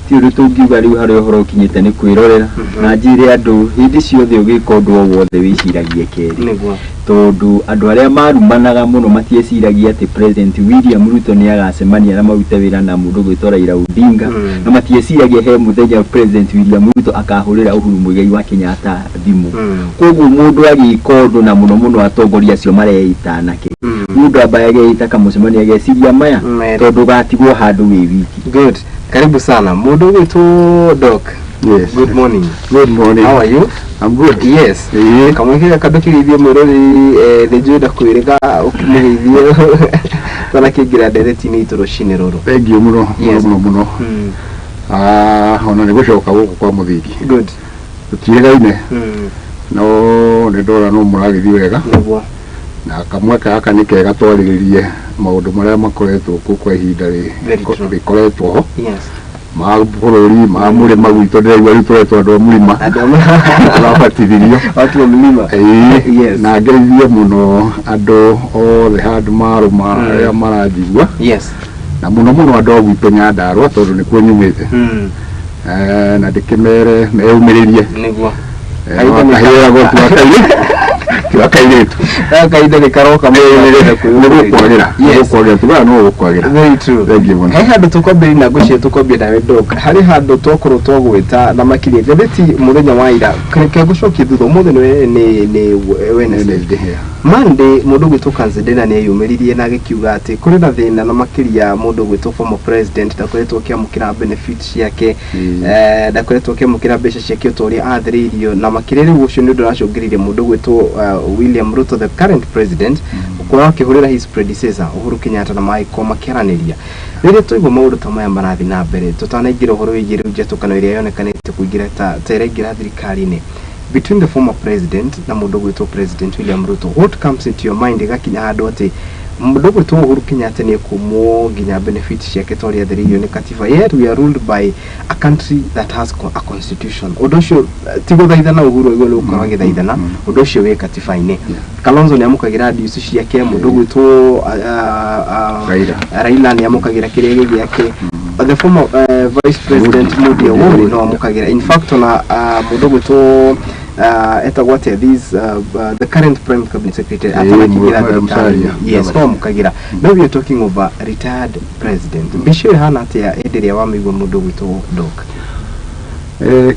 ti uri tungiuga riu hari uhoro kinyite ni kwirorera na njire andu hindi ciothe ugika undu o wothe wiciragie keri niguo tondu andu aria marumanaga muno matieciragia ati President William Ruto ni agacemania na marute wira na mundu gwitwa Raila Odinga na matieciragia he muthenya President William Ruto akahurira Uhuru Muigai wa Kenyatta thimu koguo mundu agika undu na muno atongoria acio mareita nake mundu ambaye ita kamucemania ageciria maya tondu gatigwo handu wi wiki. Good. Karibu sana. Mundu wetu Doc. Yes. Good morning. Good morning. How are you? I'm good. Yes. Kamwihira kadokirithie mwirori nijwenda kwirega ukimurithie twana kingira ndereti-ini itu rucini ruru. Thank you muno. Yes. Muno. Ona ni gucoka guku kwa muthingi. Good. Tutiregaine. No ni ndora no muragithie wega. Niguo. Na kamwe kaka ni kega twariririe maundu maria makoretwo ku kwa ihinda rikoretwo ho. Yes. Ma bururi ma murima gwitũ ndirigua riu turetwo andu a murima turabatithirio watu wa mlima. Yes. Na ngeithie muno andu othe handu maruma aria maranjigua. Yes. Na muno andu a gwitũ Nyandarua tondu ni kuo nyumite. Na ndikimere meumiririe niguo kahira gotwakaire twakairetu kaida ni karoka mwirire kwagera kwagera tuga no kwagera. Very true. Thank you. He handu tukombiri na gucie tukombie nawe Doc hari handu twakoro twagwita na makiri ndeti muthenya wa ira keke gucokia thutha muthe ni Wednesday Monday mundu gwitwo Kanzedena ni yumiririe na gikiuga ati kuri na thina na makiri ya mundu gwitwo former president takoretwo kiamukira benefits yake ndakoretwo kiamukira mbeca ciake utoria athiririo na makiri riu ucio ni nduracungiririe mundu gwitwo William Ruto the current president kwa kihurira his predecessor Uhuru Kenyatta na maiko makiaraniria riri tuigwa maundu ta maya marathi na mbere tutanaingira uhoro wigiru njetukano iria yonekanite kuingira ta terengira thirikari-ini between the former president na mundu gwitwo President William Ruto. What comes into your mind gakinya handu ati mundu gwitwo Uhuru Kenyatta ni kumwo nginya benefits ciake toria thiririo ni katiba, yet we are ruled by a country that has a constitution. Udosho tigo thaithana Uhuru igolo ukora githaithana udosho we katiba-ini. Kalonzo ni amukagira diusi ciake mundu gwitwo Raila ni amukagira kirege giake. The former vice president Modi Awori no amukagira. In fact ona mundu gwitwo the current prime cabinet secretary yes no mukagira. Now we are talking of a retired president. Bishwe hana atia enderia wa migwa mundu gwitwo Doc.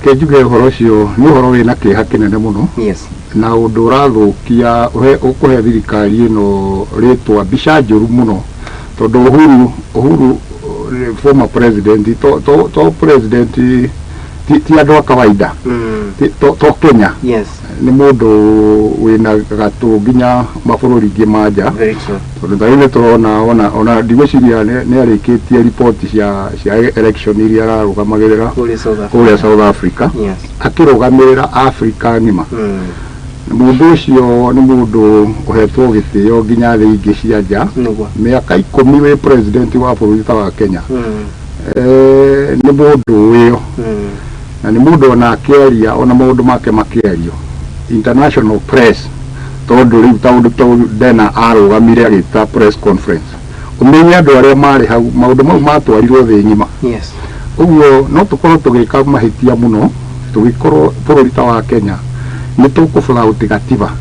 Kejuge uhoro cio ni uhoro wina kiha kinene muno. Yes. Na undu urathukia ukuhe thirikari ino ritwa mbica njuru muno tondu Uhuru former president to president ti andu a kawaida to Kenya. Yes. Ni mundu wina gatu nginya mabururi ngi manja. Very true. Tondu ndaine turona ona ndigwiciria ni arikitie report cia election iria ararugamagira kuria South Africa. Yes. Akirugamirira Africa ngima. Mundu ucio ni mundu uhetwo gitio nginya thi ingi cia nja miaka 10 we president wa bururi ta wa Kenya. Ni mundu uyo na ni mundu ona akeria ona maundu make makerio international press tondu riu taundu dena arugamire agita press conference umenye andu aria mari hau maundu mau matwarirwo thi ngima. Yes. Uguo no tukorwo tugika mahitia muno tugikorwo bururi ta wa Kenya ni tukubura utigatiba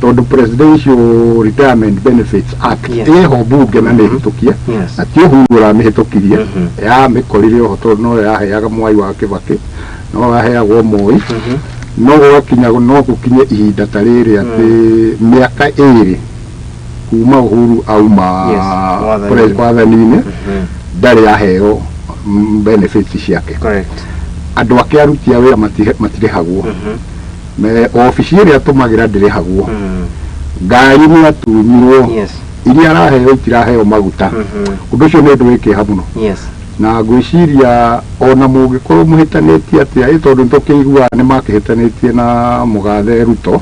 tondu presidential retirement benefits act eho bunge na nihitukie na ti Uhuru mihitukirie ya mikorire ho tondu no yaheaga Mwai wa Kibaki no yaheagwo Moi no gwakinya no gukinye ihinda ta riri ati miaka iri kuma Uhuru auma president ndari yaheo benefits ciake. Correct. Andu ake aruti a wira matirihagwo me officially atumagira ndirihagwo ngari ni atunyirwo iria araheo itiraheo maguta undu ucio ni ndu wikiha muno. Yes. Na gwiciria ona mugikorwo muhitanitie atia tondu ntukigua ni makihitanitie na mugathe Ruto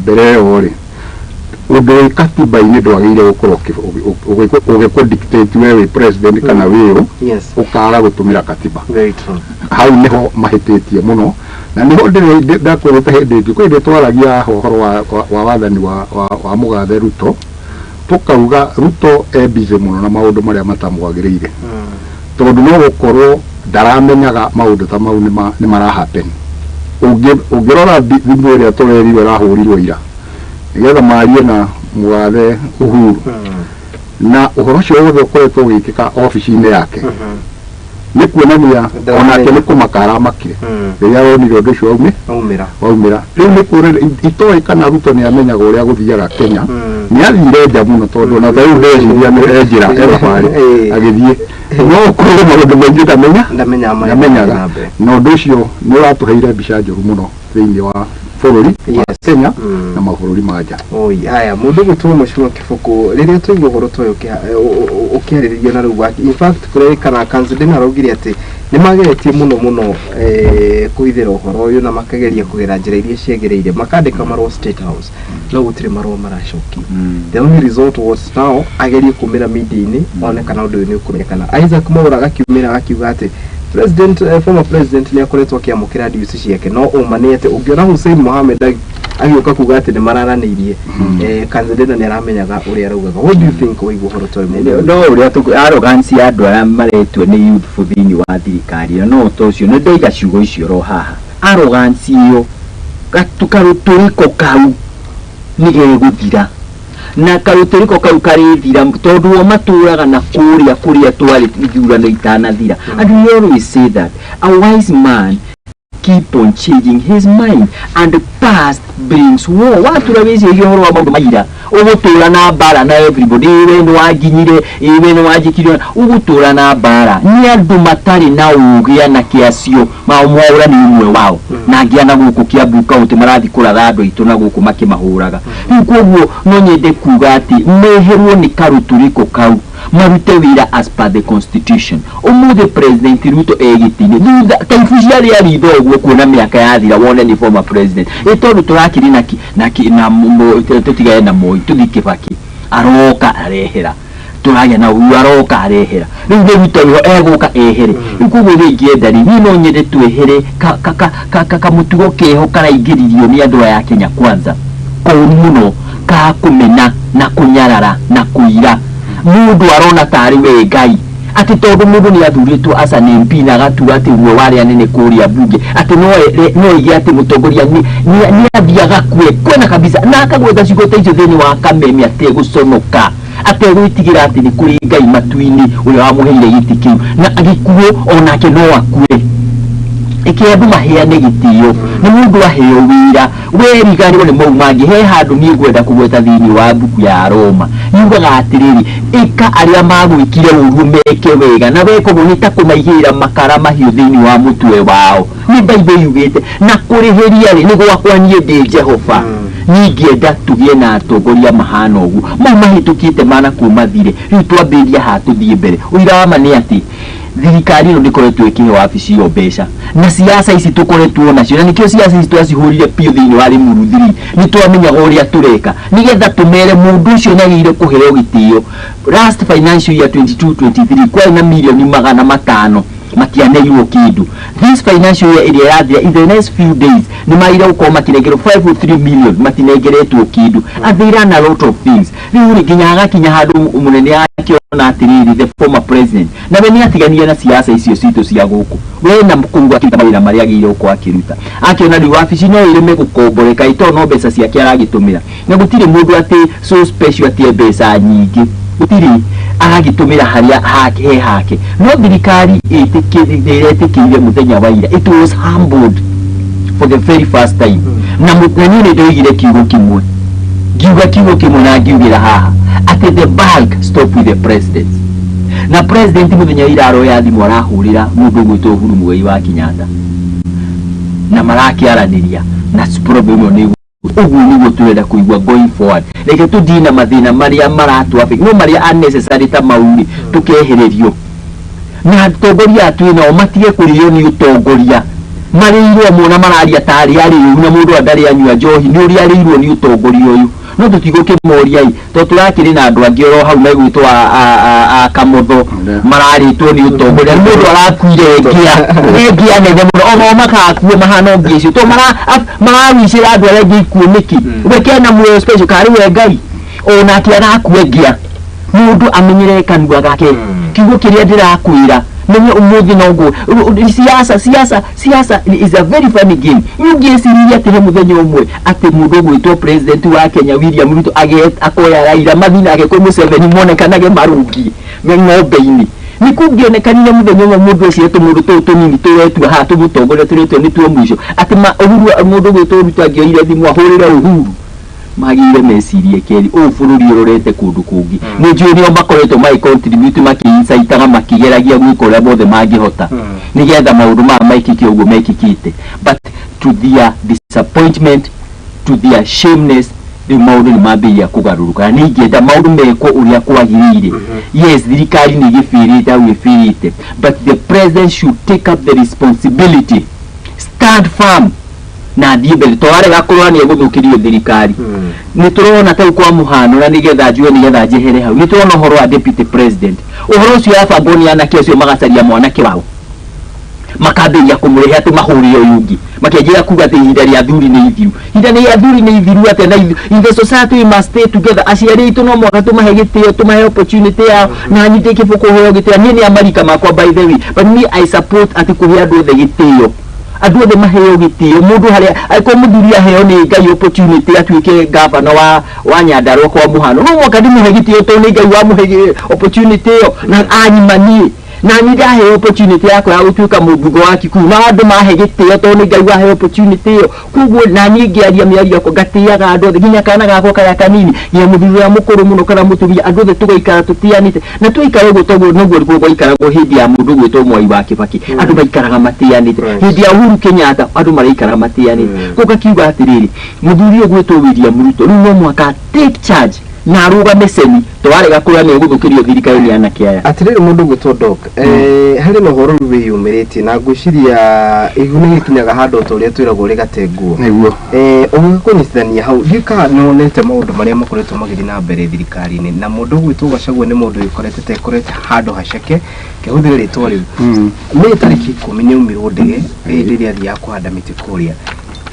mbere yo ri undu katiba-ini ndwagire gukorwo ugikwo dictate wewe president kana wewe ukara gutumira katiba. Very true. Hau niho mahititie muno na niho ndakwirite hindi ngi kwende twaragia uhoro wa wathani wa mugathe Ruto tukauga Ruto busy muno na maundu maria matamwagiriire tondu no gukorwo ndaramenyaga maundu ta mau ni marahappen ungirora thimu iria turerirwe rahurirwo ira nigetha marie na mwathe Uhuru na uhoro cio wothe ukoretwo wikika ofici-ini yake ni kuonania onake ni kumakara makire riria wonire undu ucio waumira riu ni kurira itoi kana Ruto ni amenyaga uria guthiaga Kenya ni athire nja muno tondu na thau ndeciria ni enjira ebari agithie no kurira maundu maingi ndamenyaga na undu ucio ni uratuheire mbica njuru muno thiini wa bururi wa Kenya na mabururi manja haya mundu gutuma mushimo kifuku riria tuigwa goro toyo ukiariririo na ruwa in fact kure kana kanzidina arogiri ati ni mageretie muno kuithira uhoro uyu na makageria kugera njira iria ciegereire makandika marwa State House no gutire marwa maracoki the only result was now agerie kumira media-ini onekana undu ni ukumenyekana Isaac Mwaura gakiumira akiuga ati former president ni akoretwo akiamukira diusi ciake no umanete ungiona Hussein Mohamed agioka kuga ati ni marananirie kanzidena ni aramenyaga uria araugaga what do you think waigwa horo toy no uria arrogance ya andu aria maretwo ni youth thini wa thirikari no tocio ni ndeiga ciugo icio ro haha arrogance iyo gatukaruturiko kau ni geguthira na karuturiko kau karithira tondu o maturaga na kuria twari ithurano itanathira and we always say that a wise man keep on changing his mind and the past brings war. Watu rawezi yoro wa mambo maira ugutura na bara na everybody iwe no waginyire iwe no wajikiryo ugutura na bara ni andu matari na ugia na kiasio Mwaura ni umwe wao na ngia na guku kia buka uti marathi kuratha andu itu na guku makimahuraga ikuguo no nyende kuga ati meherwo ni karuturiko kau marute wira as per the constitution umuthi president Ruto egitini thutha kaifucia ria ritho guo kuona miaka yathira wone ni former president itondu turakiri na tutigae na Moi tuthi Kibaki aroka arehera turagia na uyu aroka arehera riu Ruto eguka ehere ikuguo gingiendari ni no nyende twehere kamutugo keho karaingiririo ni andu ya Kenya kwanza kuru muno ka kumena na kunyarara na kuira mundu arona tari we Ngai ati tondu mundu ni athuritwo asa ni MP na gatua ati guo wari anene kuria bunge ati no igi ati mutongoria ni athiaga kwena kabisa na akagwetha cigota icio thini wa kamemi ati guconoka ati gwitigira ati ni kuri Ngai matuini uria wamuheire giti kiu na agikuo onake no akue ikiandu maheane gitio ni mundu aheo wira weriganirwo ni maumangi he handu ni gwenda kugweta thini wa buku ya Roma yugaga atiriri ika aria magwikire uru meke wega na weko gunita kumaigira makara mahiu thini wa mutwe wao ni Bible yugite na kurihiria ri ni gwakwa nie ndi Jehova ningienda tugie na atongoria mahana ugu mahitukite mana kuma thire riu twambiria hatuthie mbere uira wa mani ati thirikari no ndikoretwo ikihe wabici yo mbeca na siasa ici tukoretwo nacio na nikio siasa ici twacihurire pio thini wa Limuru 3 ni twamenya uria tureka nigetha tumere mundu ucio nyagire kuheo gitio last financial year 22-23 kwa na milioni 500 matianeirwo kindu this financial year iria yathira in the next few days ni maira uko makinegero 5.3 million matinegeretwo kindu athira na lot of things riu nginya kinya handu umunene yake na atiriri the former president na beni atigania na siasa icio citu cia guku we na mkungu akita mari agire uko akiruta akiona ni wabici no ireme gukomboreka ito no mbeca ciake aragitumira na gutire mundu ati so special ati mbeca nyingi gutire aragitumira haria hake no thirikari itikirie muthenya wa ira it was humbled for the very first time na mutani ni ndoigire kiugo kimwe na ngiugira haha ati the bulk stop with the president na president muthenya ira aro ya thimu arahurira mundu gwitwo Uhuru Muigai wa Kenyatta na marakiaraniria na problem ni ugu ni turenda kuigwa going forward reke tudina mathina maria maratu afi no maria unnecessary ta mauri tukehererio na tongoria twina o matige kurio ni utongoria marirwo mona mararia tari ari na mundu andari anyua njohi ni uri arirwo ni utongoria uyu no tutiguke moria to turakiri na andu angi ro hau na gwitwo a kamotho mararitwo ni utongoria mundu arakuire ngia nene muno o makakuo mahana ngi icio to marawicira andu aria ngi ikuo niki weke na muoyo special kari we Ngai ona ati arakuo ngia mundu amenyere kanua gake kiugo kiria ndirakwira Menya umuthi no go siasa is a very funny game. Yugi siriya te muthenya umwe ati mundu gwitwo president wa Kenya William Ruto akoya Raila mathina agekwo Museveni monekanage marungi ng'ombe-ini nikungionekanire muthenya umwe mundu ucio mundu tunini turetua ha tumutongore turetwo ni tuo mwisho ati Uhuru mundu gwitwo Ruto angioire thimu ahurire Uhuru magire mecirie keri bururi urorete kundu kungi mujuri o makoretwo mai contribute makiinsaitaga makigeragia gwikora bothe mangihota nigetha maundu ma maikiki uguo mekikite, but to their disappointment, to their shameness, the maundu ni mambiria kugaruruka ningenda maundu meko uria kwagirire. Yes, thirikari ni gifirite au ifirite, but the president should take up the responsibility, stand firm na ndibe tware gakorwa ni eguthukirio thirikari. Ni turona ta kwa muhano na nigetha njue nigetha njehere hau ni turona horo wa deputy president uhoro ucio yabangoni anake ucio magacaria mwanake wao makaberia kumurihe ati mahuri oyugi makenjira kuga ati ihinda ria thuri ni ithiru ihinda ni ya thuri ni ithiru ati na in the society must stay together. Aciari itu no mwaka tumahe gitio tumahe opportunity ya na nyite kifuko hoyo gitio ni America makwa by the way, but me I support ati kuhe andu othe gitio andu othe maheo gitio mundu haria aiko muthuria heo ni Ngai opportunity atuike governor wa Nyandarua kwa muhano no mwaka ndimuhe gitio to ni Ngai wa muhe opportunity yo na anyimanie na nida he opportunity yako ya utuka mubugo wa Kikuyu na andu mahe gitio to ni Ngai wa he opportunity yo kuguo na ningiaria miari yako gatiaga andu nginya kana gako kaya kanini ye muthuri wa mukuru muno kana muturia andu the tugaikara tutianite na tuikara uguo toguo noguo riko goikara go hindi ya mundu gwitwo Mwai wa Kibaki andu baikaraga matianite hindi ya Uhuru Kenyatta andu maraikara matianite kuka kiuga atiriri muthuri gwitwo William Ruto no mwaka take charge na ruga meseni twarega kura ni guthukirio thirikari ni anake aya atiriri mundu gwitwo Dog hari no horo ruwe yumirite na ngwiciria igune gikinyaga handu toria twiragwo ri gatenguo niguo ugikunyitithania hau ndika nonete maundu maria makoretwo magiri na mbere thirikari ni na mundu gwitwo Gachagua ni mundu ikorete tekorete handu haceke kehuthira ritwa riu ni tariki 10 ni umirwo ndege ndiria thia kuhanda miti kuria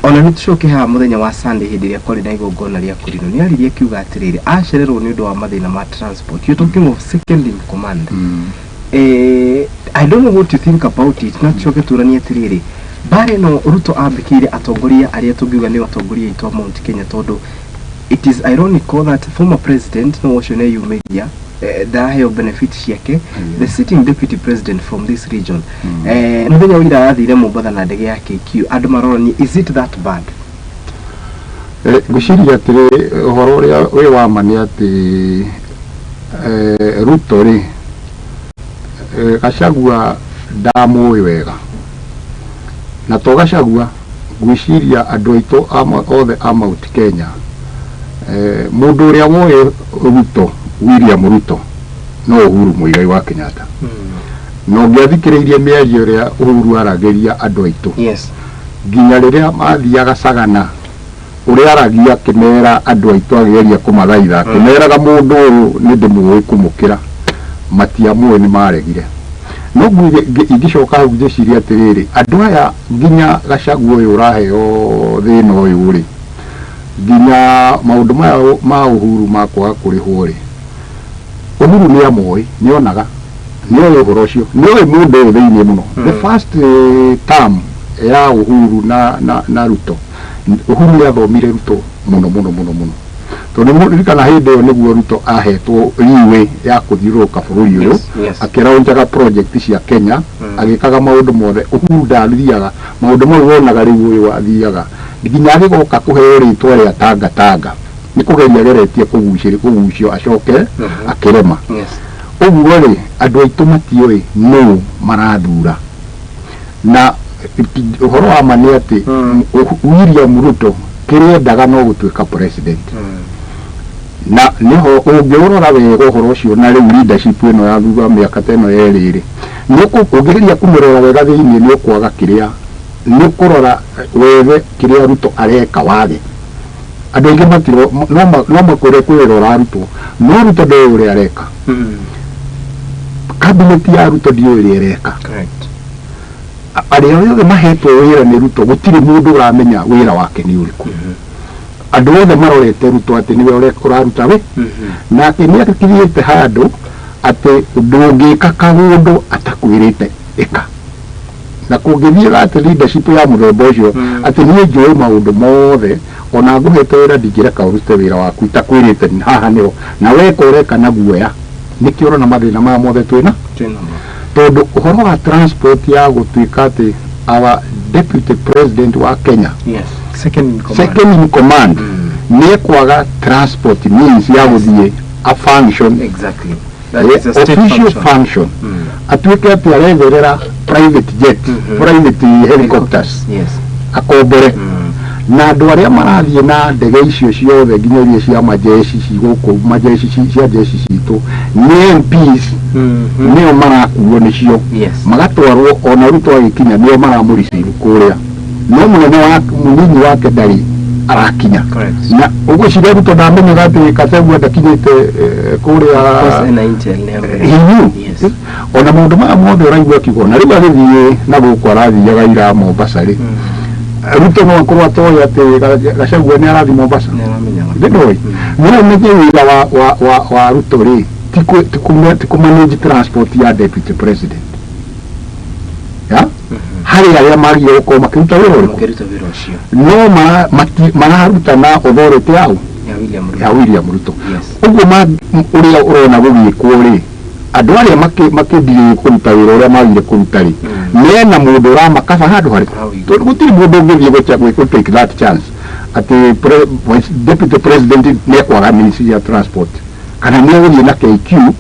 ona nitucoke ha muthenya wa Sunday hindi ria kori na igongona ria kurino ni aririe kiuga atiriri acererwo ni undu wa mathina ma transport. You talking of second in command. I don't know what you think about it. Natucoke turania atiriri bare no Ruto ambikire atongoria aria tungiuga ni atongoria itu Mount Kenya tondu it is ironical that former president no washone you media that have benefits yake the sitting deputy president from this region muthenya wira athire Mombasa na ndege yake KQ andu maroroni is it that bad? Guciria atiri horo uria wi wa mani ati Ruto ri Gachagua ndamui wega na to Gachagua gwiciria andu aitu othe a Mount Kenya mundu uria woe Ruto William Ruto no Uhuru Muigai wa Kenyatta no ngiathikiriirie miario ria Uhuru arageria andu aitu nginya riria mathiaga Sagana uria aragia kimera andu aitu ageria kumathaitha kimeraga mundu uyu ni ndimuwi kumukira matiamwe ni maregire no ngicoka hau ngiciria atiriri andu aya nginya Gachagua uyu uraheo thina uyu ri nginya maundu maya ma Uhuru makwa kurihwo ri Uhuru ni amoi ni onaga ni oyo horocio ni oyo mundu thiini muno the first term ya Uhuru na Ruto Uhuru ni athomire Ruto muno tondu mundu kana hindi yo niguo Ruto ahetwo riwe ya kuthiuruka bururi uyu akiraunjaga project cia Kenya agikaga maundu mothe Uhuru ndathiaga maundu mau wonaga riu uyu athiaga nginya agigoka kuheo ritwa ria Tanga ni kugeria geretie kugucio acoke akirema uguo ri andu aitu matioi no marathura na uhoro wa mani ati William Ruto kirendaga no gutuika president na niho ungiurora wega uhoro ucio na riu leadership ino ya thutha miaka teno yeriri ni kugeria kumurora wega thiini ni ukwaga kiria ni kurora wethe kiria Ruto areka wage andu aingi matiro no makore kwirora Ruto no Ruto ndio uri areka cabinet ya Ruto ndio uri areka aria yothe mahetwo wira ni Ruto gutiri mundu uramenya wira wake ni uriku andu othe marorete Ruto ati niwe uraruta we na ni akiriete handu ate ndungika kagundu atakwirite eka na kungithie ati leadership ya muthemba ucio ati nie njui maundu mothe ona nguhete wira ndingireka urute wira waku itakwirite haha nio na we koreka na guoya nikio urona mathina ma mothe twina tondu uhoro wa transport ya gutuika ati our deputy president wa Kenya second in command nie kwaga transport means ya guthie a function exactly that is a state official function atuike ati aretherera private jet private helicopters akombere na andu aria marathie na ndege icio ciothe nginya iria cia majeshi ciguku majeshi cia jeshi citu ni MPs nio marakuo nicio magatwarwo ona Ruto agikinya nio maramuriceiru kuria no munene wa munini wake ndari arakinya na ugwiciria Ruto ndamenye gati Kasegwa ndakinyite kuria ona mundu ma mothe uraigua kiugo na riu agithie na guku arathiaga ira Mombasa ri Ruto no akorwo atoya ati Gachagua ni arathi Mombasa ndoi no menye wira wa Ruto ri tiku manage transport ya deputy president ya hari aria magia uko makiruta wira ucio no mararuta na authority yao ya William Ruto uguo uria urona gugikwo ri andu aria makindire kuruta wira uria magire kuruta ri mena mundu ramakaba handu hari tondu gutiri mundu ungithie gwe take that chance ati deputy president ni kwaga ministry ya transport kana ni guthie na KQ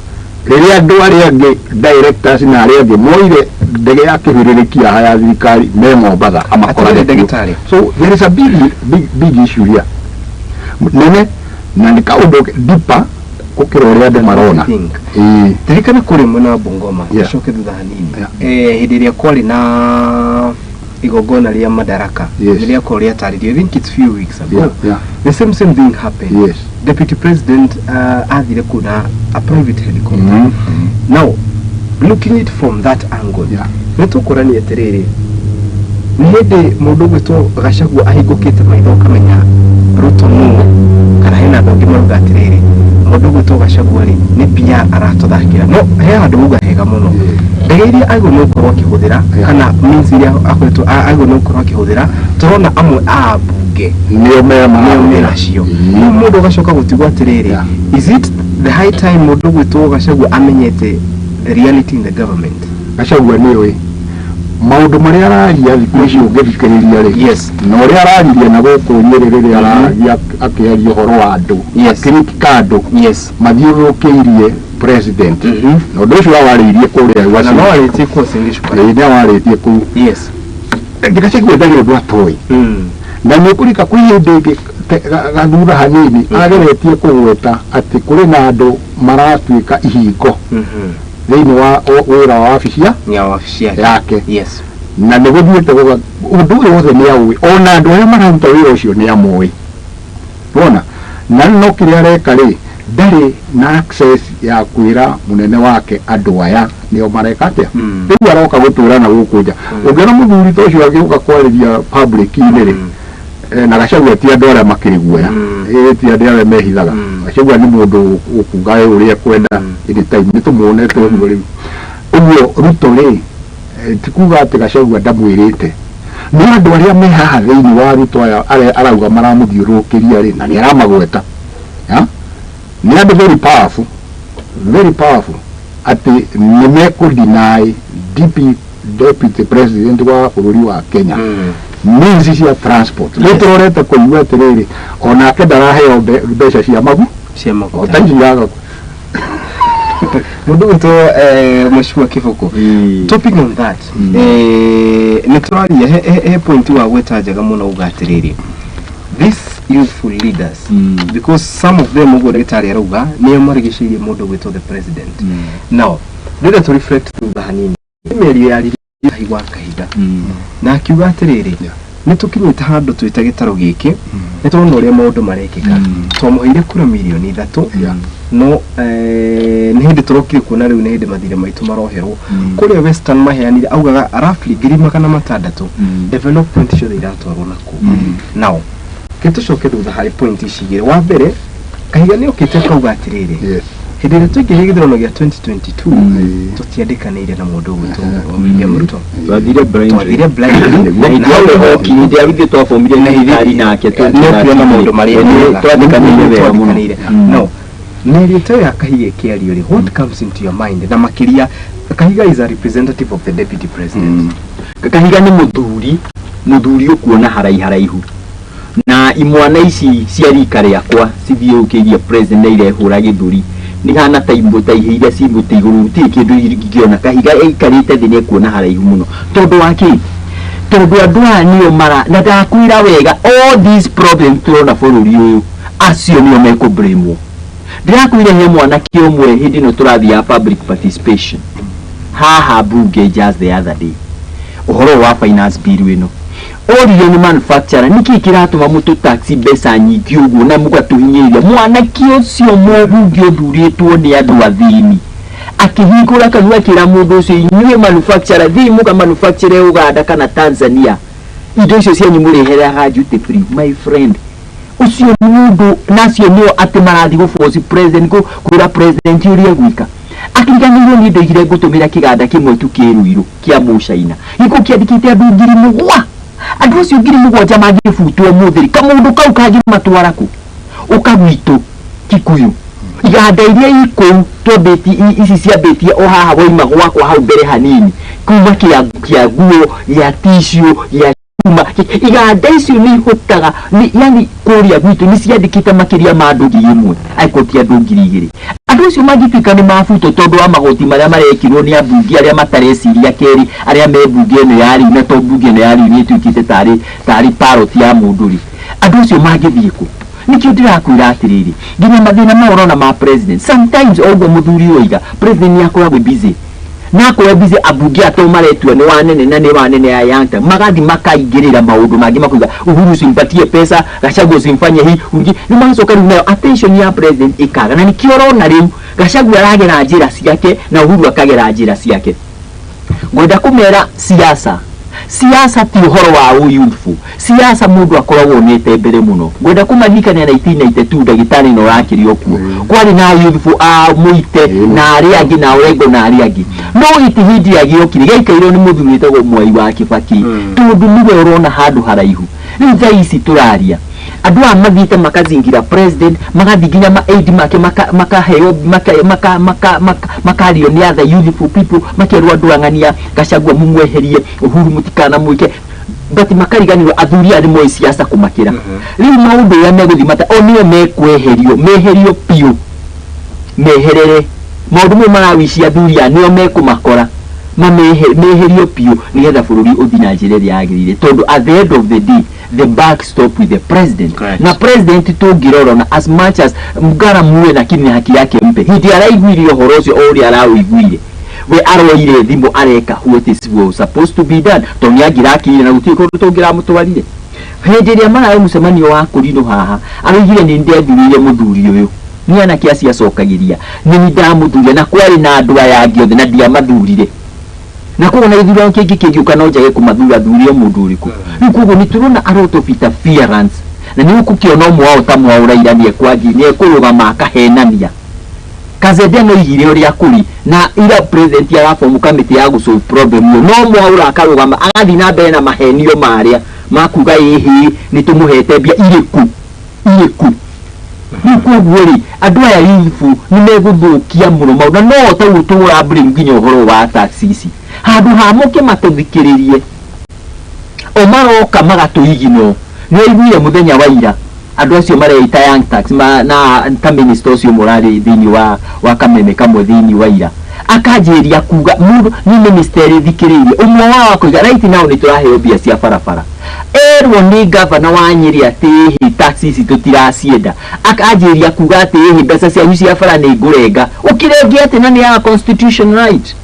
riria andu aria angi directors na aria angi moire ndege ya kihiririkia haya thirikari me Mombasa amakorane ndagitari so there is a big issue here nene na ni kaundu deeper kukiro ria andu marona tirikana kuri muna Bungoma coke thutha hanini hindi iria kwari na igogona ria Madaraka riria kwari ataririo I think it's few weeks ago the same thing happened deputy president athire kuna a private helicopter now looking it from that angle nitukurani eterere ni hindi mundu gwito Gachagua ahingukite maitho kamenya Ruto no kana hena ndongi maruga atiriri mundu gwito Gachagua ri ni pia aratothakira no he andu uga hega muno ndege iria ago no korwo akihuthira kana means iria akwito ago no korwo akihuthira turona amwe a bunge nio mera cio mundu gacoka gutigwa atiriri is it the high time mundu gwito Gachagua amenyete reality in the government Gachagua ni oi maundu maria araria thiku icio ngithikiriria ri no ria arariria na guku nyerere araria akiaria horo wa andu akiritika andu mathiurukiirie president no ndu ucio awaririe kuria na no aritie ku singisho ni awaritie ku Gachagua ndari undu atoi na ni kurika kwihindi gathura hanini ageretie kugweta ati kuri na andu maratuika ihingo thini wa wira wa wabici yake na ni guthiete undu uyu wothe ni aui ona andu aria mararuta wira ucio ni amui wona na no kiria areka ri ndari na access ya kwira munene wake andu aya nio mareka atia riu aroka guturana gukunja ungiona muthuri to ucio agiuka kwariria public ini ri na Gachagua ti andu aria makiriguoya ti andu aria mehithaga Gachagua ni mundu ukuga uria kwenda ini time nitumone to riu uguo Ruto ri tikuga ati Gachagua ndamwirite ni andu aria me haha thiini wa Ruto aria arauga maramuthiurukiria ri na ni aramagweta ni andu very powerful ati ni meku deny deputy president wa bururi wa Kenya means cia transport niturorete kuigua atiriri ona ke ndaraheo mbeca cia magu otanjiaga mundu to mheshimiwa Kivuko topic on that nituraria he point wa gwetajaga muno ugatiriri these youthful leaders because some of them go retire aruga ni marigicirie mundu gwito the president now let us reflect to the hanini email yari higwa kahiga na akiuga atiriri nitukinyite handu twita gitaro giki nitona uria maundu marekika twamuheire kura milioni 3 no ni hindi turokire kuona riu ni hindi mathire maitu maroherwo kuri Western maheanire augaga roughly 600 development cio iratwarwo naku now kitu coke thutha hari point icigire wa mbere kahiga ni ukite kauga atiriri Hidire tuki higidrono ya 2022 tutiandikanire na mundu gwitu William Ruto twathire blind na hidio kindi abithie twafomire na hithari nake tuona mundu mari twandikanire wega muno no nerito ya Kahiga kiario ri what comes into your mind na makiria Kahiga is a representative of the deputy president Kahiga ni muthuri ukuona haraihu na imwana ici cia rika riakwa cithiukirie president irehura githuri ni hana taimbuta ihiria cimbuta iguru ti kindu ingiona Kahiga eikarite thi ni kuona haraihu muno tondu waki tondu andu anio mara na ndakwira wega all these problems turona bururi uyu acio nio meko blame ndirakwire he mwana kiomwe hindi no turathia public participation haha bunge just the other day uhoro wa finance bill wino oriyo ni manufacturer niki kiratuma mutu taxi besa nyingi uguo na mugatuhinyiria mwana kiocio mobunge uthuritwo ni andu athini akihingura kanua kira mundu ucio inyue manufacturer thimu ka manufacturer Uganda kana Tanzania indo icio cia nyumurehera duty free my friend ucio mundu nacio nio ati marathi guforce president kura president uria gwika akiriganirwo ni indo igire gutumira kiganda kimwe tu kiruiru kia Muchaina iko kiandikite andu ngiri mugwa andu ucio ngiri mugwanja magifutwo muthiri kamundu kau kangi matwaraku ukagwitu Kikuyu iganda iria iko twabeti ici cia betia o haha woima gwakwa hau mbere hanini kuma kia guo ya tissue ya iganda icio ni hotaga ni yani kuria gwitu ni ciandikite makiria ma andu ngiri imwe aikoti andu ngiri igiri andu ucio magituika ni mafuto tondu wa magoti maria marekirwo ni abungi aria matareciria keri aria me bunge eno yari na to bunge eno yari ni tuikite tari paroti ya munduri andu ucio magithiku nikio ndirakwira atiriri nginya mathina maurona ma president sometimes ogwo muthuri oiga president yakoragwo busy nako busy abungi ato maretwa ni wanene na ni wanene ya yanta magathi makaingirira maundu mangi makuga Uhuru simpatie pesa Gachagua simfanye hii ungi ni masoka nayo attention ya president ikaga na nikiorona riu Gachagua aragera njira ciake na Uhuru akagera njira ciake ngoda kumera siasa ti uhoro wa uyufu siasa mundu akoragwo nete mbere muno ngoda kumathikania na 1992 ndagitari no rakirio kuo kwari na uyufu a muite na ari angi na orengo na ari angi no itihindi agiokire gaikairo ni muthuri wetagwo Mwai wa Kibaki tondu niwe urona handu haraihu ni thaisi turaria andu amathite makazingira president magathiginya ma aid make makaheo makario ni other youthful people makerwa andu angania Gachagua mumweherie Uhuru mutikana muike but makariganirwo athuri ari moi siasa kumakira riu maundu ya meguthimata onio meherio piu meherere maundu mo marawishia athuri anio mekumakora meherio piu nigetha bururi uthina njire ria agirire tondu at the end of the day the back stop with the president. Correct. Na president to giroro na as much as mugara muwe na kini haki yake mpe hindi araiguirio horocio ori araiguire we aroire thimbo areka what is supposed to be done tonya girakire na gutiko rutongira mutwarire hindi ria mara mucemanio wa kurino haha arigire ni ndethurire muthuri uyu ni ana kiasi acokagiria ni ndamuthuria na kwari na andu aya ngiothe na ndia mathurire na kuona ithura kingi ukana njage kumathura thurio mundu uriku nikugo ni turona arot of interference na ni ukukiona umwe wao tamwa urairanie kwagi ni ekurugama akahenania Kazede no igire ori akuri na ira president ya form committee ya solve problem yo no mwa ura akarugama agathi na mbere na mahenio maria makuga ehe ni tumuhete bia iriku nikuguori andu aya yifu ni meguthukia muno mauna no ta gutura bring nginya uhoro wa taxis handu hamuke matuthikiririe o maroka magatuigino ni iguire muthenya wa ira andu acio mareita young tax na ta minister ucio murari thini wa kameme kamwe thini wa ira akajiria kuga mundu ni ministeri thikiririe umwe wao kuiga right now ni turaheo bia cia barabara erwo ni governor wa Nyeri ati taxis tutiracienda akajiria kuga ati mbeca cia nyucia bara ni ngurenga ukirengia ati na ni ya constitution right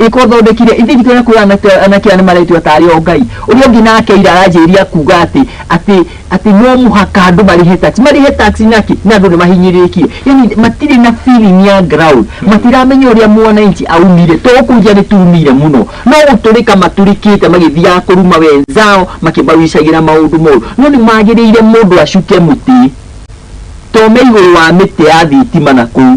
ikothondekire ithikira kuya anakia ni maretwa tari o ngai uri ongi nake ira arajiria kuga ati no muhaka andu marihe tax naki na andu ni mahinyirikie yani matiri na feeling ya ground matiramenya uria mwananchi aumire to kunja ni tumire muno no guturika maturikite magithia kuruma wenzao makibawishagira maundu mo no ni magiriire mundu ashuke muti to meiguru wa mite ya thitima na kuu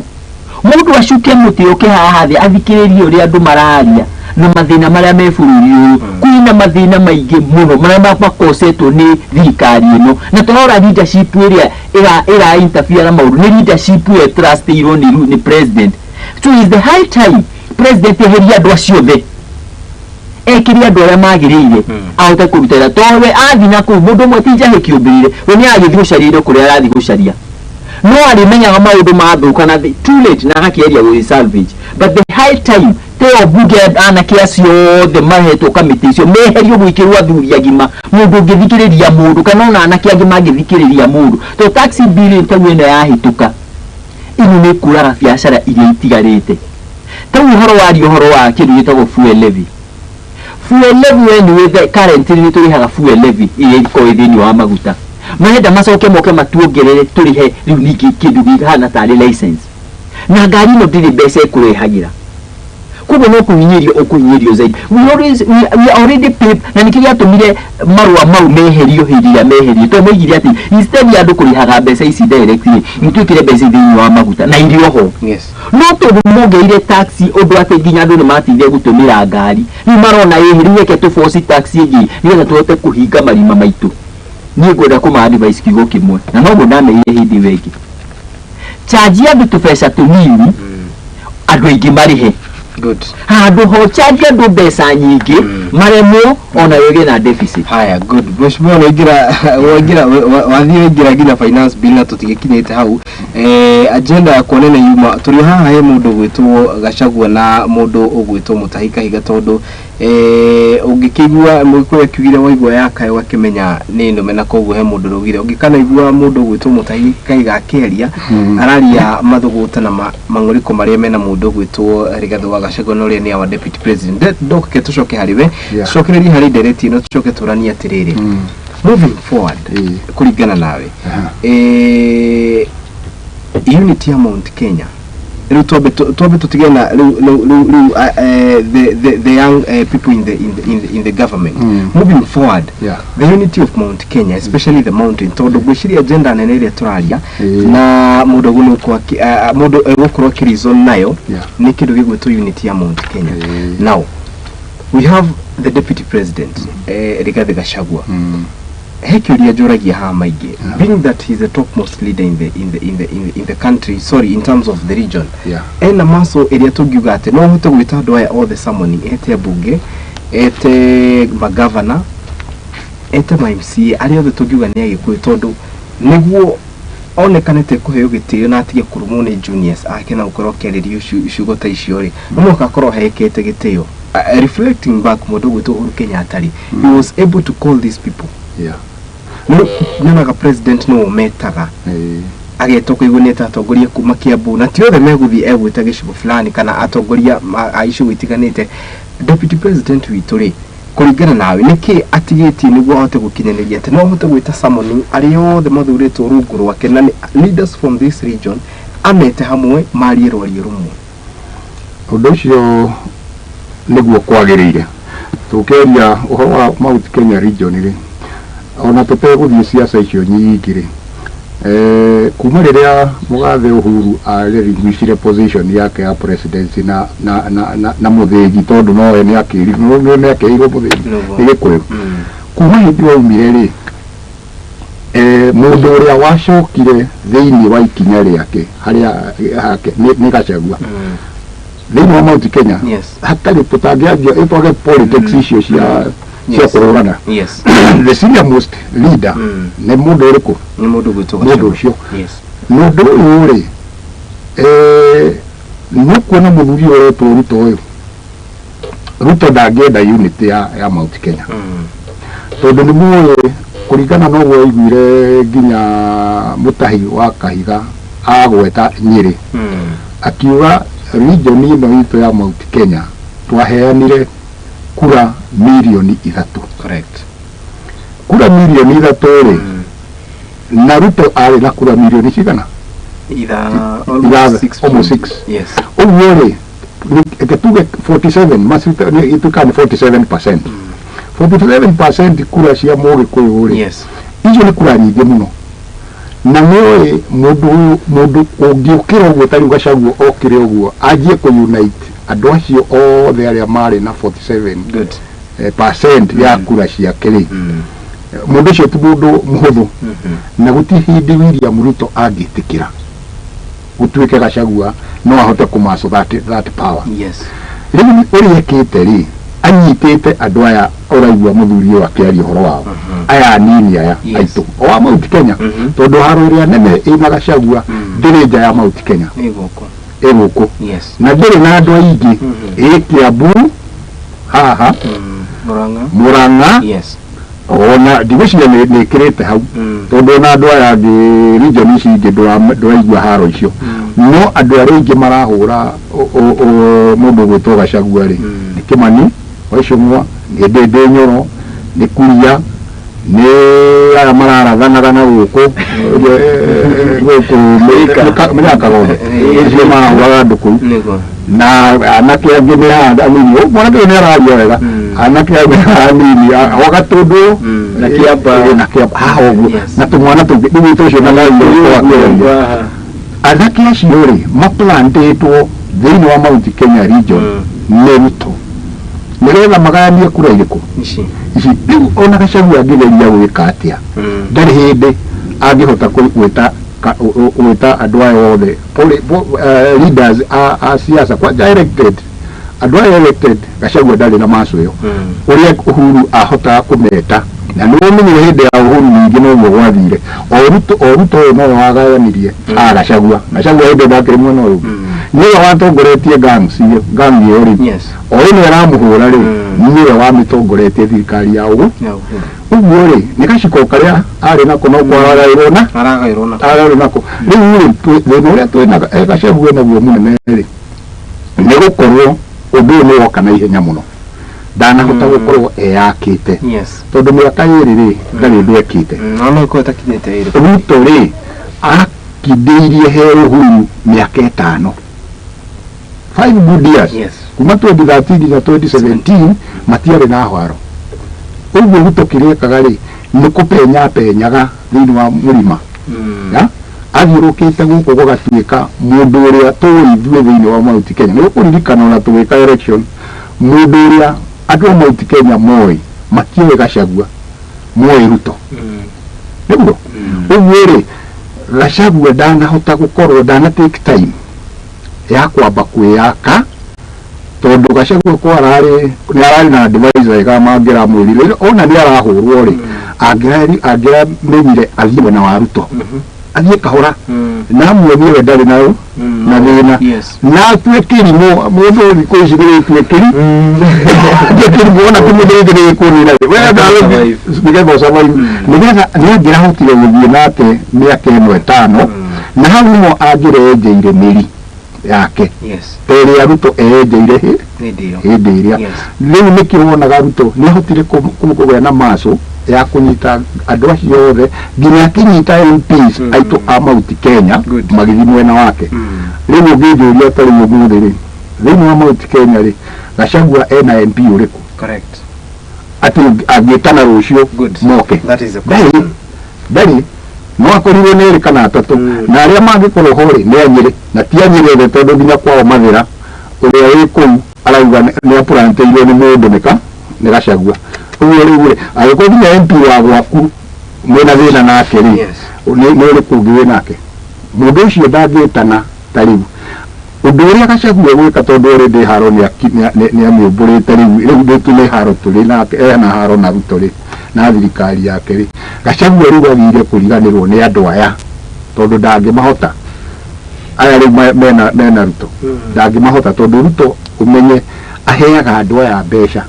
mundu acuke muti uke haha thi athikiririe uri andu mararia na mathina maria me bururi kwina mathina maingi muno maria makosetwo ni thirikari ino na turora leadership ira interfere na maundu ni leadership ya trust iro ni president. So is the high time president eheria andu acio the ekiria andu aria magirire ahote kurutira towe athina ku mundu mwe tinja hekiumbirire we ni agithii gucaria kuria arathi gucaria no arimenyaga maundu mathuka na too late na hakieria we salvage. But the high time teo buge anake acio the mahetwo committee icio meherio gwikirwa athuri agima mundu ngithikiriria mundu kana ona anake agima ngithikiriria mundu to taxi bill tawena yahituka ino ni kuraga biashara iria itigarite tawu uhoro wa kindu gitagwo fuel levy. Fuel levy anyway the currently ni turihaga fuel levy iria iko thini wa maguta mahenda macoke moke matuongerere turihe riu niki kindu gihana tari license na ngari no ndiri mbeca ikurehagira kubo no kunyirio zaidi. We already paid na nikiria tumire marua mau meherio to moigire ati instead ya andu kurihaga mbeca ici directly nitwikire mbeca thini wa maguta na irio ho. Yes. No to mugeire taxi undu ati nginya andu ni matithie gutumira ngari ni marona yeherie ke to force taxi igi nigetha tuhote kuhinga marima maitu ni ngoda kuma advice kigo kimwe na no munameire hindi wengi charge ya bitu pesa tunini andu ingi marihe. Good. Handu ho charge andu pesa nyingi maremo ona yoge na deficit. Haya, good. Mheshimiwa wagira gina finance bill na tutigikinyete hau agenda ya kuonene yuma turi haha he mundu gwitwo Gachagua na mundu ugwitwo Mutahi Kahiga tondu ungikigua mwikuya kiugire waigwa yakayo wakimenya ni ndume na koguo he mundu rugire ungikana igua mundu gwitwo Mutahi Kahiga akeria araria mathuguta na manguriko maria mena mundu gwitwo Rigathi wa Gachagua no ni our deputy president doke tucoke hariwe tucokererie hari direct no tucoke turania atiriri moving forward kuringana nawe unity ya Mount Kenya tobe tutigena the young people in the government moving forward the unity of Mount Kenya especially the mountain todo gwishiri agenda nene ile turaria na mudo guno kwa mudo egokoro kirizon nayo ni kindu gigweto unity ya Mount Kenya. Now we have the deputy president Rigathi Gachagua hekiuria joragia ha maige being that he is the topmost leader in the country, sorry, in terms of the region. Ena maso area tugiuga ate no hote gwita andu aya all the ceremony ete bunge ete magavana ete MCA ari othe tugiuga ni agikuyu tondu niguo onekanete kuheo gitio na atige kurumune juniors akena ukoro kererio ciugo ta icio ri no kakoro hekete gitio reflecting back mundu gwitwo Uhuru Kenyatta he was able to call these people nyonaga president no metaga agetoka iguneta atongoria kuma Kiambu na ti othe meguthi egwita gicigo fulani kana atongoria aisho itiganite deputy president wituri kuringana nawe niki atigiti niguo ahote gukinyanĩria ati no ahote gwita summoning ari othe mathuritwo rungu rwake na leaders from this region amete hamwe marie rwario rumwe undu ucio niguo kwagiriire tukeria uhoro wa Mount Kenya region ri ona tuteguthie siasa icio nyingi ri kuma riria mugathe Uhuru relinquishire position yake ya presidency na muthegi tondu no we ni akiri ni akiri muthegi igikuyu kuma hindi wa umire ri mundu uria wacokire thiini wa ikinya riake haria ni Gachagua thiini wa Mount Kenya hatari tutangianjia itoge politics icio cia kurorana the senior most leader ne mundu uriku ni mundu gwitwo mundu ucio mundu uri nukuona muthuri uretwo Ruto ndangenda unity ya Mount Kenya tondu ni muwe kuringana no gwe igwire nginya Mutahi wa Kahiga agweta Nyeri akiuga region ino itu ya Mount Kenya twaheanire kura milioni 3. Correct. Kura milioni 3 ri na Ruto ari na kura milioni cigana almost 6. Yes. Uguo ri tuge 47 masita itukane 47%. 47% kura cia Mũgĩkũyũ ri. Yes. Icio ni kura nyingi muno na mwe mundu ungiukira uguo tari Gachagua okire uguo ajie ku unite andu acio othe aria mari na 47% ya kura cia kiri mundu cio ti mundu muhuthu na guti hindi William Ruto angitikira gutuike Gachagua no ahote kumaso that power. Yes. Riu uri ekite ri anyitite andu aya uraigua muthuri wa kiari horo wao aya nini aya aitu o Mount Kenya tondu haro ria nene ina Gachagua ndiri nja ya Mount Kenya eguko yes na ndiri na andu aingi Kiambu haha Murang'a yes ona division ni kirete hau tondu na andu aya ngi region ici ingi nduraigua haro icio no andu aria ingi marahura mundu gwitwo Gachagua ri ni Kimani Waicung'wa ni Ndindi Nyoro ni Kuria ni aya mararathanaga na guku Kagonde icio marahuraga nduku na anake angi ni handa nini mwanake ni araria wega anake anini wagatundu na Kiamba haha uguo na tumwana tungi niguo ucio na anake acio ri maplantitwo thiini wa Mount Kenya region ni Ruto nigetha magayanie kura iriku ici riu ona Gachagua angigeria gwika atia ndari hindi angihota gwita andu aya othe leaders a siasa kwa elected andu aya elected Gachagua ndari na maso iyo uria Uhuru ahota kumeta na ni womenyire hindi ya Uhuru ningi no guo gwathire o Ruto no wagayanirie Gachagua hindi ndakiri mwena uyu niwe watongoretie gang iyo ri ori ni aramuhura ri niwe wamitongoretie thirikari ya uguo ri ni gaciko karia ari nako no aragairwo nako riu ri uria twina Gachagua naguo munene ri ni gukorwo undu ni woka na ihenya muno ndanahota gukorwo eyakite tondu miaka iri ri ndari ndekite Ruto ri akindeirie he Uhuru miaka 5 5 good years kuma 2013 na 2017 matiare na hwaro uguo Ruto kirekaga ri ni kupenyaga thiini wa murima ya athiurukite guku gugatuika mundu uria tuithue thiini wa Mount Kenya ni kuririkana na tuwika election mundu uria andu a Mount Kenya moi makiwe Gachagua moi Ruto niguo uguo ri Gachagua ndanahota gukorwo ndana take time ya kwamba kwiyaka tondu Gachagua ko arari na advisor ega mangira mwirire ona ni arahurwo ri angira menyire athie na Ruto athie kahora na muonire ndari nayo na thina na twekiri mundu ni kuicigire twekiri twekiri bona kumuthigire kunira wega nigetha survive nigetha ni angira hotire guthie nake miaka 5 na hau no angirejeire miri yake tere Ruto ejeire hindi iria riu nikiwonaga Ruto ni hotire kumukugya na maso ya kunyita andu acio othe nginya akinyita MPs aitu a Mount Kenya magithi mwena wake riu ngijuria tari muguthi ri thiini wa Mount Kenya ri Gachagua ena MP uriku correct ati agitana rucio moke that is a question dari no akorirwo neri kana atatu na aria mangikorwo hori ni anyire na ti anyire tondu nginya kwao mathira uria wi kuu arauga ni aplanteirwo ni mundu ni Gachagua uguo riu agiko nginya MP wa gwaku mwena thina nake ri ni uri kungi wi nake mundu ucio ndangitana tariu undu uria Gachagua gwika tondu uri ndi haro ni amiumburite riu nditu ni haro turi nake na haro na Ruto ri na thirikari yake ri Gachagua riu agire kuriganirwo ni andu aya tondu ndangimahota aya riu mena Ruto ndangimahota tondu Ruto umenye aheaga andu aya mbeca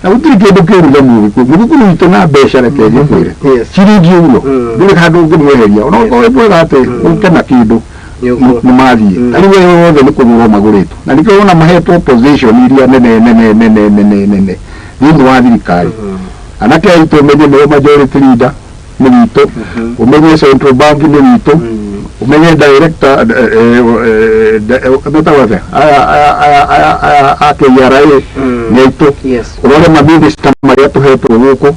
na gutiri kindu kiruga muguku witu na mbeca reke ngikwire ciringi uno ndiri handu ngimweheria ona ko webwega ati ukena kindu ni mathie ari we wothe ni kugurwo maguritwo na nikio ona mahetwo position iria nene thiini wa thirikari anake aitu umenye ni majority leader ni witu umenye Central Bank ni witu umenye director notawathe KRA ni witu urore maminister maria tuhetwo guku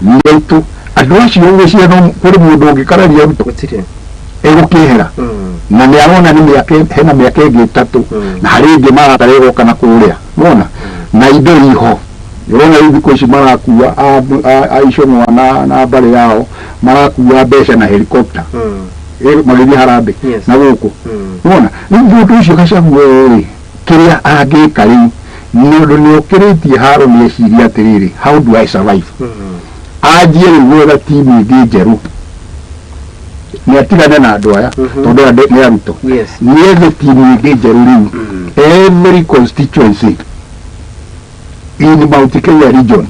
ni witu andu acio uguo ciano kuri mundu ungikararia Ruto egukihera na nĩ arona nĩ hena mĩaka ĩngĩ 3 na harĩ ĩngĩ maratare gũka na kũrĩa mona na indo iho urona rĩu thikũ ici marakua aicong'wa na mbarĩ yao marakua mbeca na helicopter magĩthiĩ harambĩ na gũkũ mona rĩu ũndũ ũcio Gachagua kĩrĩa angĩka rĩu nĩ ũndũ nĩ ũkĩrĩtie haro nĩ eciria atĩrĩrĩ, how do I survive anjie rĩu gwetha timu ĩngĩ njerũ nĩ atigane na andũ aya tondũ nĩ arutwo nĩethe timu ĩngĩ njerũ rĩu every constituency in Mount Kenya region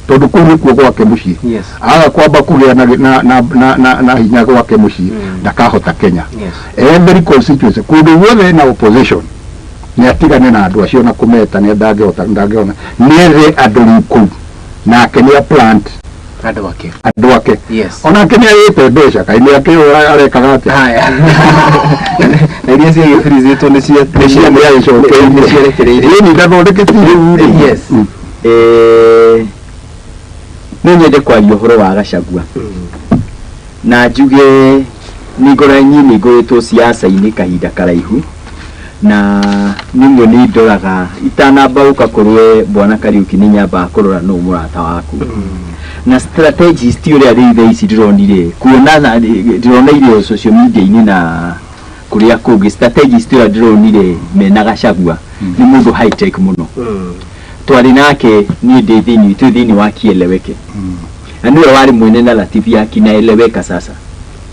tondũ kũu nĩkuo gwake mũciĩ aga kwamba kũgĩa na hinya gwake mũciĩ ndakahota Kenya every constituency kũndũ guothe na opposition nĩ atigane na andũ acio na kũmeta nĩ ndangĩona nĩethe andũ rĩu kũu nake nĩ plant andũ ake onake nĩ agĩte mbeca kaĩ nĩ akĩũra arekaga atĩa haya na iria ciagĩfrizĩtwo nĩ ciarekereirie nĩ ndathondekete rĩu nĩ nyende kwaria ũhoro wa Gachagua na njuge nĩ ngoranye nĩ ngũrĩtwo siasa-inĩ kahinda karaihu na nimwe nĩ ndoraga itanamba gũka kũrwe bwana Kariuki nĩ nyamba kũrora no mũrata waku na strategies ti ũrĩa rĩu ici ndĩronire kuona ndĩrona irio social media-inĩ na kũrĩa kũngĩ strategies ti ũrĩa ndĩronire mena Gachagua nĩ mũndũ high tech mũno twari nake niĩ ndĩ thĩinĩ wa Kieleweke na nĩwe warĩ mwene na Latifi ya Kinaeleweka sasa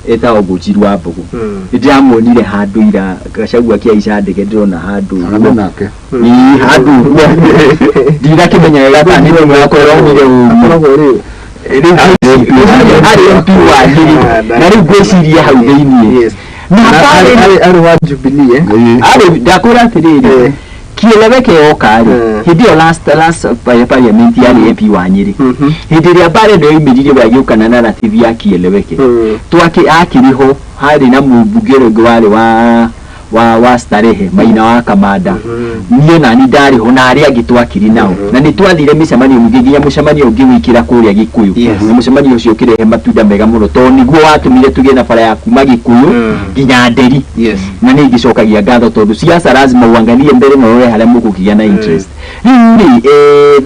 eta Ogũnjiru wa Mbogo ndĩramuonire handũ ira Gachagua kĩaica ndege ndĩrona handũ nake handũ ndirakĩmenya wega ta nĩ mwe akorwo ari MP wa Nyeri na rĩu ngwĩciria hau thĩinĩ arĩ wa Jubilee ari ndakwĩra atĩrĩrĩ Kieleweke okari hindi yo last parliament ya MP wa Nyeri hindi ria bare ndo imiririe wa yukana na TV ya Kieleweke twake akiriho hari na mubugero gwale wa Starehe Maina wa Kamanda niĩ na ni ndari ho na ari agitwakiri nao na ni twathire mĩcemanio mũgiginya mũcemanio ũngĩ wikira kũrĩa Gĩkũyũ na mũcemanio ũcio ũkĩrehe matunda mega mũno to niguo watũmire tũgĩe na bara ya kuma Gĩkũyũ nginya Nderi na nĩ ngĩcokagia ngatho tondũ siasa lazima uangalie mbere na ũrĩa harĩa mũkũkĩgĩa na interest rĩu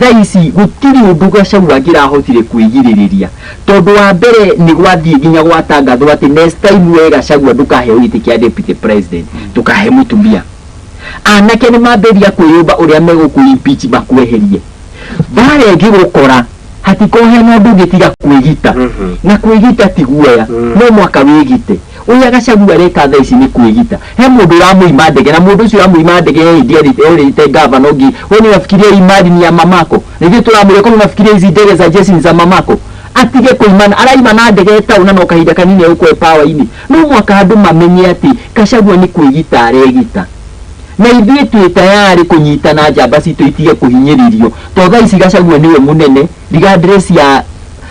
thaa ici gũtirĩ ũndũ Gachagua angĩrahotire kwĩgirĩrĩria tondũ wa mbere nĩ gwathiĩ nginya gwatangathwo atĩ next time we Gachagua ndũkaheo gĩtĩ kĩa deputy president tukahe mutumia anake nĩ mamberia kwĩyũmba ũrĩa megũkũimpeach makweherie bare ngĩgũkora hatikohe na ndũ gĩtiga kwĩgita na kwĩgita ti guoya no mwaka wĩgite ũrĩa Gachagua reka thaa ici nĩ kwĩgita he mũndũ ũramũima ndege na mũndũ ũcio ũramũima ndege ũrĩte gavana ũngĩ we nĩ wafikiria imani ya mamako nĩgĩ tũramũreka kama nafikiria hizi ndege za jeshi za mamako atige kuimana araima na ndege tauna no kahinda kanini ukwe power-inĩ no mwaka andũ mamenye atĩ Gachagua nĩ kwĩgita aregita na ithuĩ twĩ tayari kũnyitana njamba citũ itige kũhinyĩrĩrio to thaa ici Gachagua nĩwe mũnene regardless ya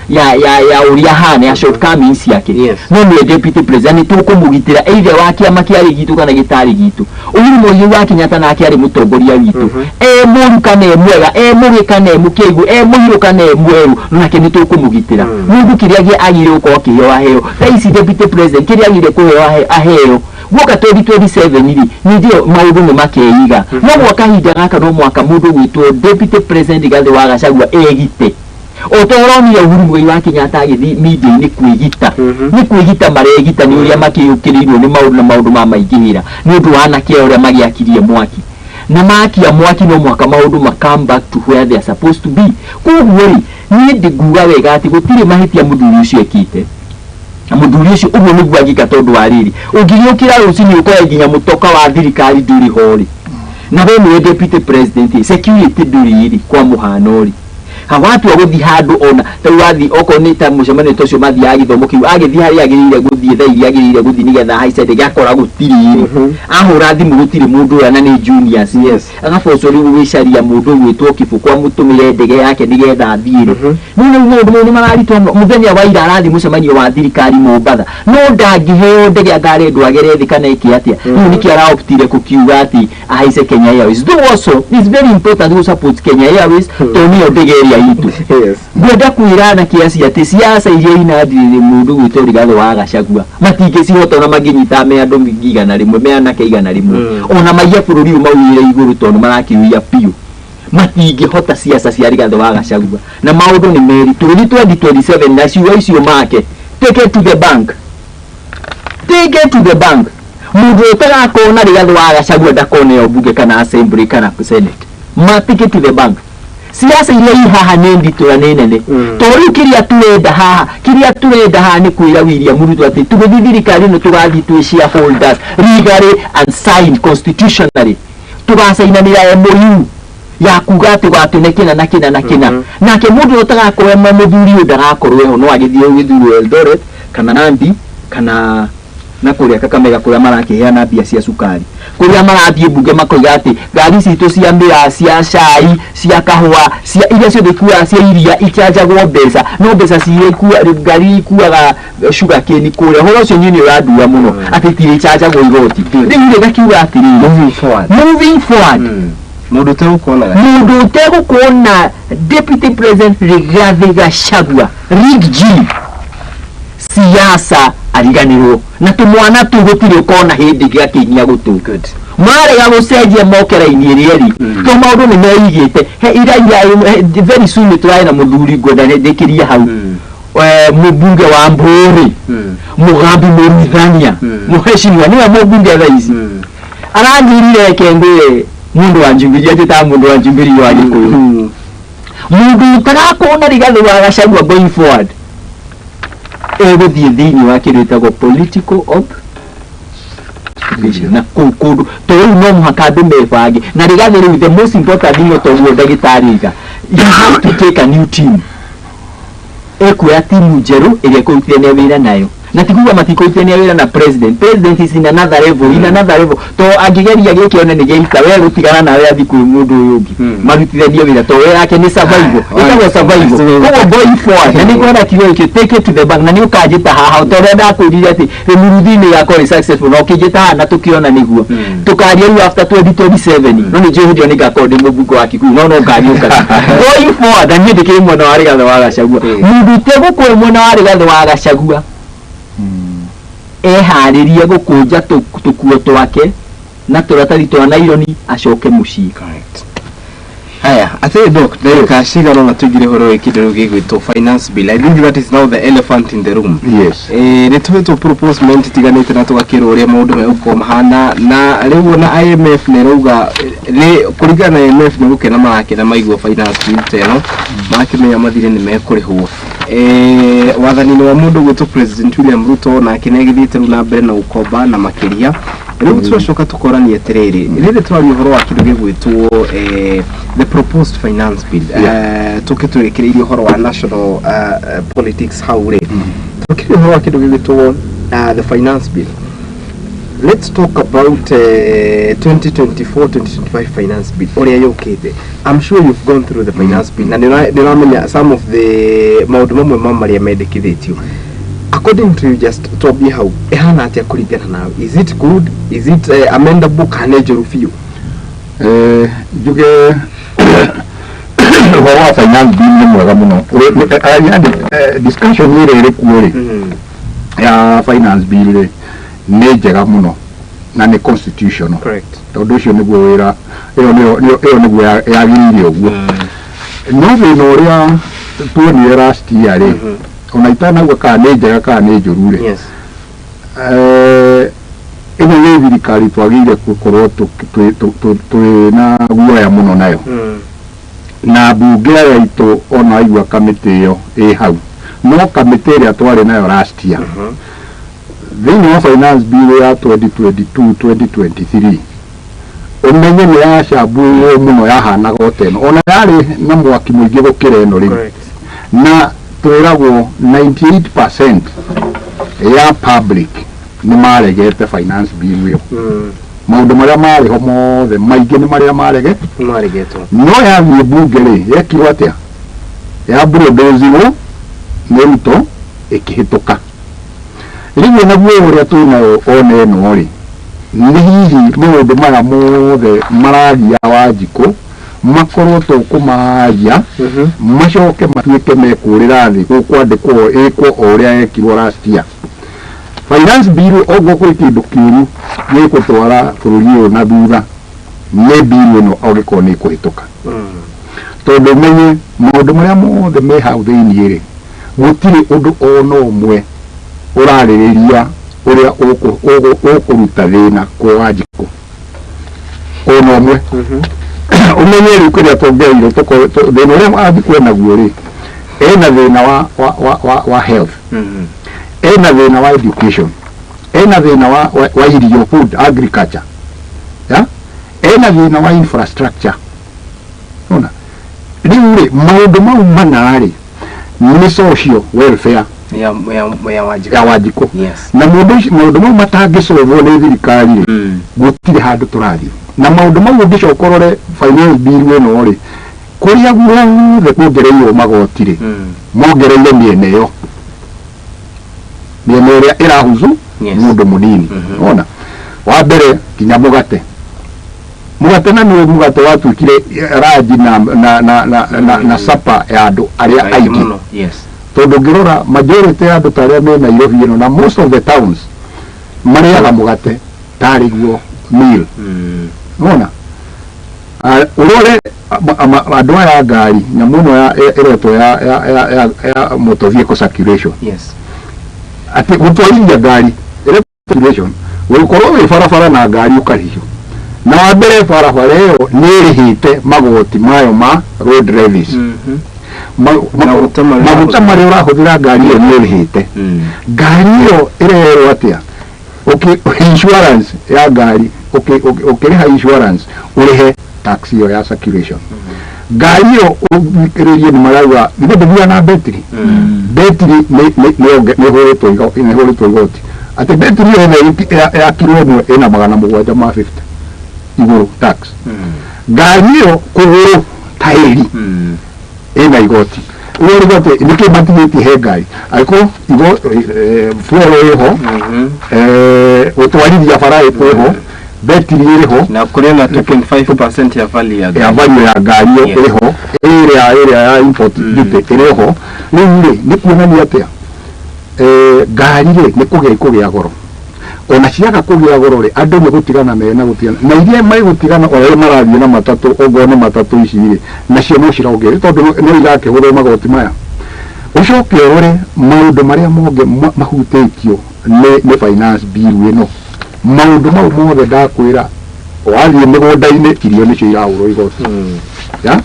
ũrĩa hana ya shortcomings yake no nĩ deputy president tũkũmũgitĩra either wa kĩama kĩarĩ gitu kana gĩtarĩ gitu Uhuru Mũigai wa Kenyatta nake arĩ mũtongoria witũ mũru kana mwega mũgĩ kana mũkĩigu mũhiru kana mweru nake nĩ tũkũmũgitĩra mũndũ kĩrĩa agire gũkorwo kĩheo aheo thaa ici deputy president kĩrĩa agire kũheo aheo guoka 2027 ri nĩdio maũndũ nĩ makeiga no mwaka hinda gaka no mwaka mũndũ gwitwo deputy president Gathĩ wa Gachagua egite otoronire Uhuru Mũigai wa Kenyatta agĩthiĩ media-inĩ kwĩgita nĩ kwĩgita maregita nĩ ũrĩa makĩũkĩrĩirwo nĩ maũndũ na maũndũ ma maingĩhĩra nĩ ũndũ wa anake ũrĩa magĩakirie mwaki na makia mwaki no mwaka maũndũ ma come back to where they are supposed to be koguo rĩ niĩ ndĩnguga wega atĩ gũtirĩ mahĩtia mũthuri ũcio ekĩte mũthuri ũcio ũguo nĩguo agĩka tondũ wa rĩrĩ ũngĩgĩũkĩra rũcinĩ ũkoya nginya mũtoka wa thirikari ndũrĩ ho rĩ na we nĩwe deputy president security ndũrĩ rĩ kwa mũhano rĩ hawatu agũthiĩ handũ ona ta wathi okorwo nĩ ta mũcemanio ta ũcio mathiaga gĩthomo kĩu agĩthiĩ harĩa agĩrĩire gũthiĩ thaa iria agĩrĩire gũthiĩ nĩgetha haica ndege akora gũtirĩ ahũra thimũ gũtirĩ mũndũ ũrĩa na nĩ juniors agaboco rĩu gũgĩcaria mũndũ gwĩtwo Kĩbũkũ amũtũmĩre ndege yake nĩgetha athiĩ nĩ maũndũ nĩ mararitwo mũthenya wa ira arathiĩ mũcemanio wa thirikari Mombatha no ndangĩheo ndege angarendwo agere thĩ kana ĩkĩ atĩa rĩu nĩkĩ araoptire gũkiuga atĩ ahaice Kenya Airways though also it's very important to support Kenya Airways to nĩyo ndege ĩrĩa area itu gwenda kwirana kiasi ati siasa iria inathirire mundu gwitwo Rigathi wa Gachagua matingicihota na maginyita me andu ngigana rimwe me anake igana rimwe ona maiya bururi umawire iguru tondu marakiwia piu matingihota siasa cia Rigathi wa Gachagua na maundu ni meri turi 2027 na ciugo icio make take it to the bank mundu utagakona Rigathi wa Gachagua ndakone yo bunge kana assembly kana senate take it to the bank siasa ile haha nendi turanene tori kiria turenda haha ni kwira William Ruto ati tugithirikari no tugathi twi shareholders legally and signed constitutionally tugasainanira MOU ya kuga ati gwatunekena nakina nake mundu utagakoe muthuri ndagakorwe ho no agithio githuru Eldoret kana Nandi kana na kuria Kakamega kuria marakiheana mbia cia sukari kuria marathie bunge makoiga ati ngari citu cia mbia cia cai cia kahua cia iria ciothe kuwa cia iria ikianjagwo mbeca no mbeca ciekuwa ngari kuaga sugar cane kuria horo cio nyini uradua muno ati tiri chanjagwo igoti riu gakiuga ati moving forward mundu tegukona deputy president Rigathi Gachagua Rig G siasa ariganirwo na tumwana tu gutire ukona hindi giakinyia gutu mare ya gucenjia mokera-ini eri to maundu ni meigite he ira very soon try na muthuri ngoda ndekiria hau mubunge wa Mburi Mugambi Murithania muheshimiwa niwe mubunge rais arangirire kende mundu wa Njubiria teta mundu wa Njubiria wa Gikuyu mundu tarakona Rigathi wa Gachagua going forward guthie thiini wa kiritagwo political vision na kundu to no muhaka ndu mebange na Rigathi riu the most important thing to ndagitariga you have to take a new team ekuya timu njeru iria kurutithania wira nayo na tikuga matikuitania wira na president is in another level to angigeria gikione ni geita we rutigana nawe athi ku mundu uyungi marutithania wira to we yake ni survival itago survival ko going forward na nigona kiwe ki take it to the bank na ni ukajita haha to renda kwirira ati murudini yako ni successful no kijita na tukiona niguo tukaria after 2027 no ni jehudio ni gakode mubugo wa Kikuyu no ngariuka going forward and ndike mwana wa Rigathi wa Gachagua mundu tego kwa mwana wa Rigathi wa Gachagua haririe gukunja tukuo twake na turatari twa naironi acoke mucii haya ati doc ndeka shigano na tugire horo ikidogo gigwito finance bill. I think that is now the elephant in the room. Yes. Ni tuwetu proposement tiganite na tugakira uria maundu me uko mahana na riu na IMF ne ruga ni kurigana na IMF ne gukena make na maigwa finance bill teno make me amathire ni mekurihwo wathani wa mundu gwito President William Ruto na kinegithite na mbere na ukomba na makiria riu turacoka tukorani eterere rire twari horo wa kidogo gwitwo the proposed finance bill tukiturekereirio horo wa national politics haure tukiri horo wa kidogo gwitwo the finance bill. Let's talk about 2024-2025 finance bill. I'm sure you've gone through the finance bill and some of the maudumamwe medekithitio. According to you, just to be how is it good? Is it amendable? Can I review? Wa finance bill ni mwega muno. Discussion ile kuore ya finance bill ni njega muno na ni constitutional. Correct. Tondu ucio niguo wira iyo niguo yagiririo guo no thina uria tuonire last year ri ona itanagwa ka ni njega ka ni njuru ri yes ino ni thirikari twagire gukorwo na guoya muno nayo na bunge yaitu ona igwa kamiti iyo hau no kamiti ria twari nayo last year the finance bill ya 2022-2023 umenye ni ya shabu muno ya hana goteno ona yari na mwaki mwingi gukira eno ri na turagwo 98% ya public ni maregete finance bill yo maundu maria mari ho mothe maingi ni maria maregetwo no ya bunge ri yekirwo atia ya bulldozer ni Ruto ikihituka riwe na guo uria tunayo one no ri ni hihi maundu mara mothe maragia Wanjiku makorwo tukumaria macoke matuike mekurira thi gukwandikwo ikwo oria ekirwo last year. Finance bill ogo kwi kindu kiuru gikutwara bururi uyu na thutha ni bill ino ogiko ni kuhituka tondu menye maundu maria mothe me hau thiini ri gutiri undu ono umwe uraririria uria ukuruta thina kwa Wanjiku ono umwe umenye ri kuria tongeire thina uria Wanjiku naguo ri ena thina wa health ena thina wa education ena thina wa irio food agriculture ya ena thina wa infrastructure ona riure maundu mau manari ni social welfare ya Wanjiku na maundu mau matangicorwo ni thirikari gutire handu turathi na maundu mau ngicokorore finance bill ino ri kuria guothe kugereirwo magotire mongereire miene yo miene iria irahuzu mundu munini ona wa mbere kinya mugate na ni mugate watwikire raji na sapa ya andu aria aiki tondu ngirora majority ya andu taria me Nairobi ino na most of the towns mariaga mugate tariguo meal ona urore andu aya ngari nyamuno ya ireto ya motor vehicle circulation ati gutwarithia ngari circulation wikorwo wi barabara na ngari ukarihio na wa mbere barabara iyo nirihite magoti mayo ma road levies maguta maria urahuthira ngari iyo nirihite ngari iyo irerwo atia insurance ya ngari ukiriha insurance urihe tax iyo ya circulation ngari iyo ukiririe ni marauga ndio na betri ni horetwo igoti ati betri iyo ya kilo imwe ina 750 iguru tax ngari iyo kuguru tairi ina igoti uwo igoti niki matigiti he ngari ariko igo fuel iho utwarithia bara iho betri iriho na kuri na 25% ya value ya ngari iriho area ya import duty iriho ni kuonania atia ngari ri ni kugia goro ona ciaga kugia goro ri andu ni gutigana mena gutigana na iria mai gutigana ore marathie na matatu ogone matatu ici ri nacio no cirongere tondu no igake hurwo magoti maya ucoke ore maundu maria monge mahutĩtio ni finance bill ino maundu mau mothe ndakwira wathie migunda-ini irio nicio iraurwo igoti ya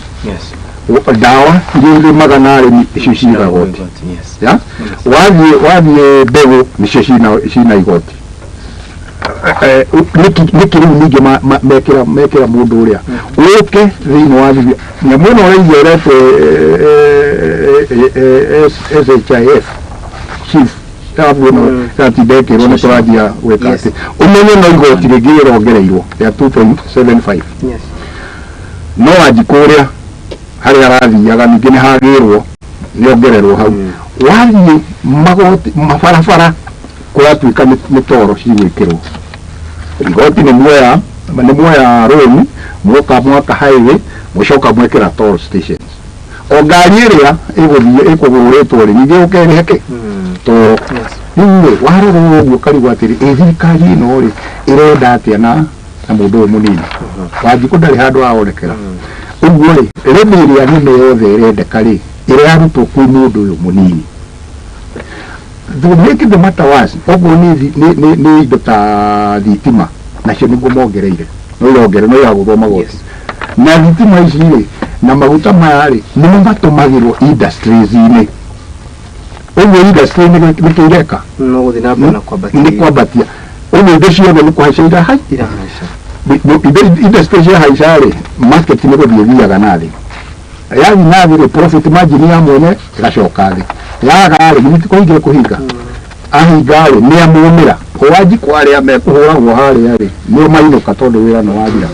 dawa iria magana arimi icio cina igoti ya wathie mbegu nicio cina igoti niki riu ningi mekira mundu uria uke thiini wa thibia nyamuno uria igerete SHIF chief tabuno tatibekirwo ni turajia wekati umenye no igoti ringi irongereirwo ya 2.75 no Wanjiku uria hari arathiaga ningi ni hagirwo ni ongererwo hau wathie magoti mabarabara kuratuika ni toro cigwikirwo igoti ni muoya road mwaka highway mucoka mwekira toll stations o ngari iria iguthie ikuguritwo ri ningi ukeriheke toro niwe warorwo uguo karigwo atiri thirikari ino ri irenda atia na mundu munini Wanjiku ndari handu aonekera uguo ri remi iria nene yothe irendeka ri irarutwo kwi mundu uyu munini to make the matter worse ogo ni indo ta thitima nacio niguo mongereire no irongere no iragũthwo magoti na thitima ici ri na maguta maya ri nimo matumagirwo industries-ini uguo industry ni kireka no guthi na mbere ni kwambatia uguo indo ciothe ni kuhaica irahaica industry cia haica ri market ni guthie thiaga na thi yaani nathi ri profit margin ya mwene iracoka thi yaga ri ni kuingira kuhinga ahinga ri ni amumira Wanjiku aria mekuhuragwo haria ri ni mainuka tondu wira no wathira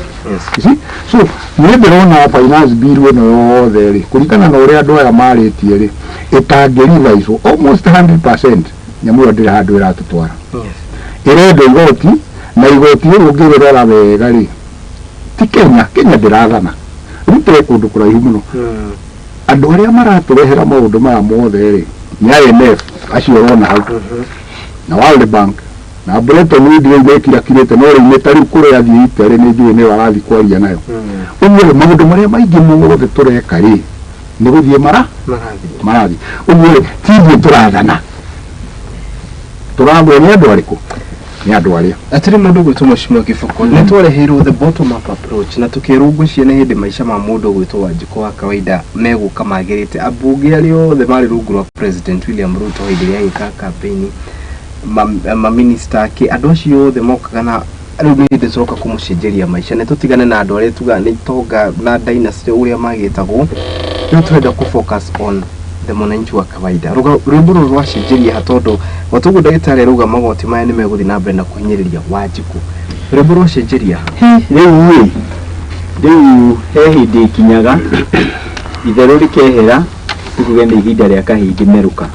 so ni ndirona finance bill ino yothe ri kurikana na uria andu aya maritie ri itangirivaizwo almost 100% nyamuyo ndira handu iratutwara irendo igoti na igoti iri ngirora wega ri ti Kenya ndirathana rute kundu kuraihu muno andu aria maraturehera maundu maya mothe ri ni IMF acio rona hau na World Bank na Bretton Woods ndekira kirete no ri metari kure athii itere ni njui ni warathi kwaria nayo uguo maundu maria maingi mothe tureka ri ni guthie marathi uguo tithi turathana turamwe ni andu ariku ni andu aria atiri mundu gwitwo Mheshimiwa Kiboko ni twareheirwo the bottom up approach na tukirungucia na hindi maisha ma mundu gwitwo Wanjiku wa kawaida meguka magirite abunge ario the mari rungu rwa President William Ruto hindi ya ika campaign ma minister ki andu acio the mokaga na riu ni hindi turoka kumucenjeria maisha ne tutigane na andu aria tuga ni tonga na dynasty uria magitagwo ni turenda ku focus on the mwananchi wa kawaida rwimbo rwa cenjeria hatondo watugu ndagitari ruga magoti maya ni meguthi na mbere na kuhinyiriria Wanjiku rwimbo rwa cenjeria riu he hindi kinyaga itheru rikehera tugende ihinda ria kahingi meruka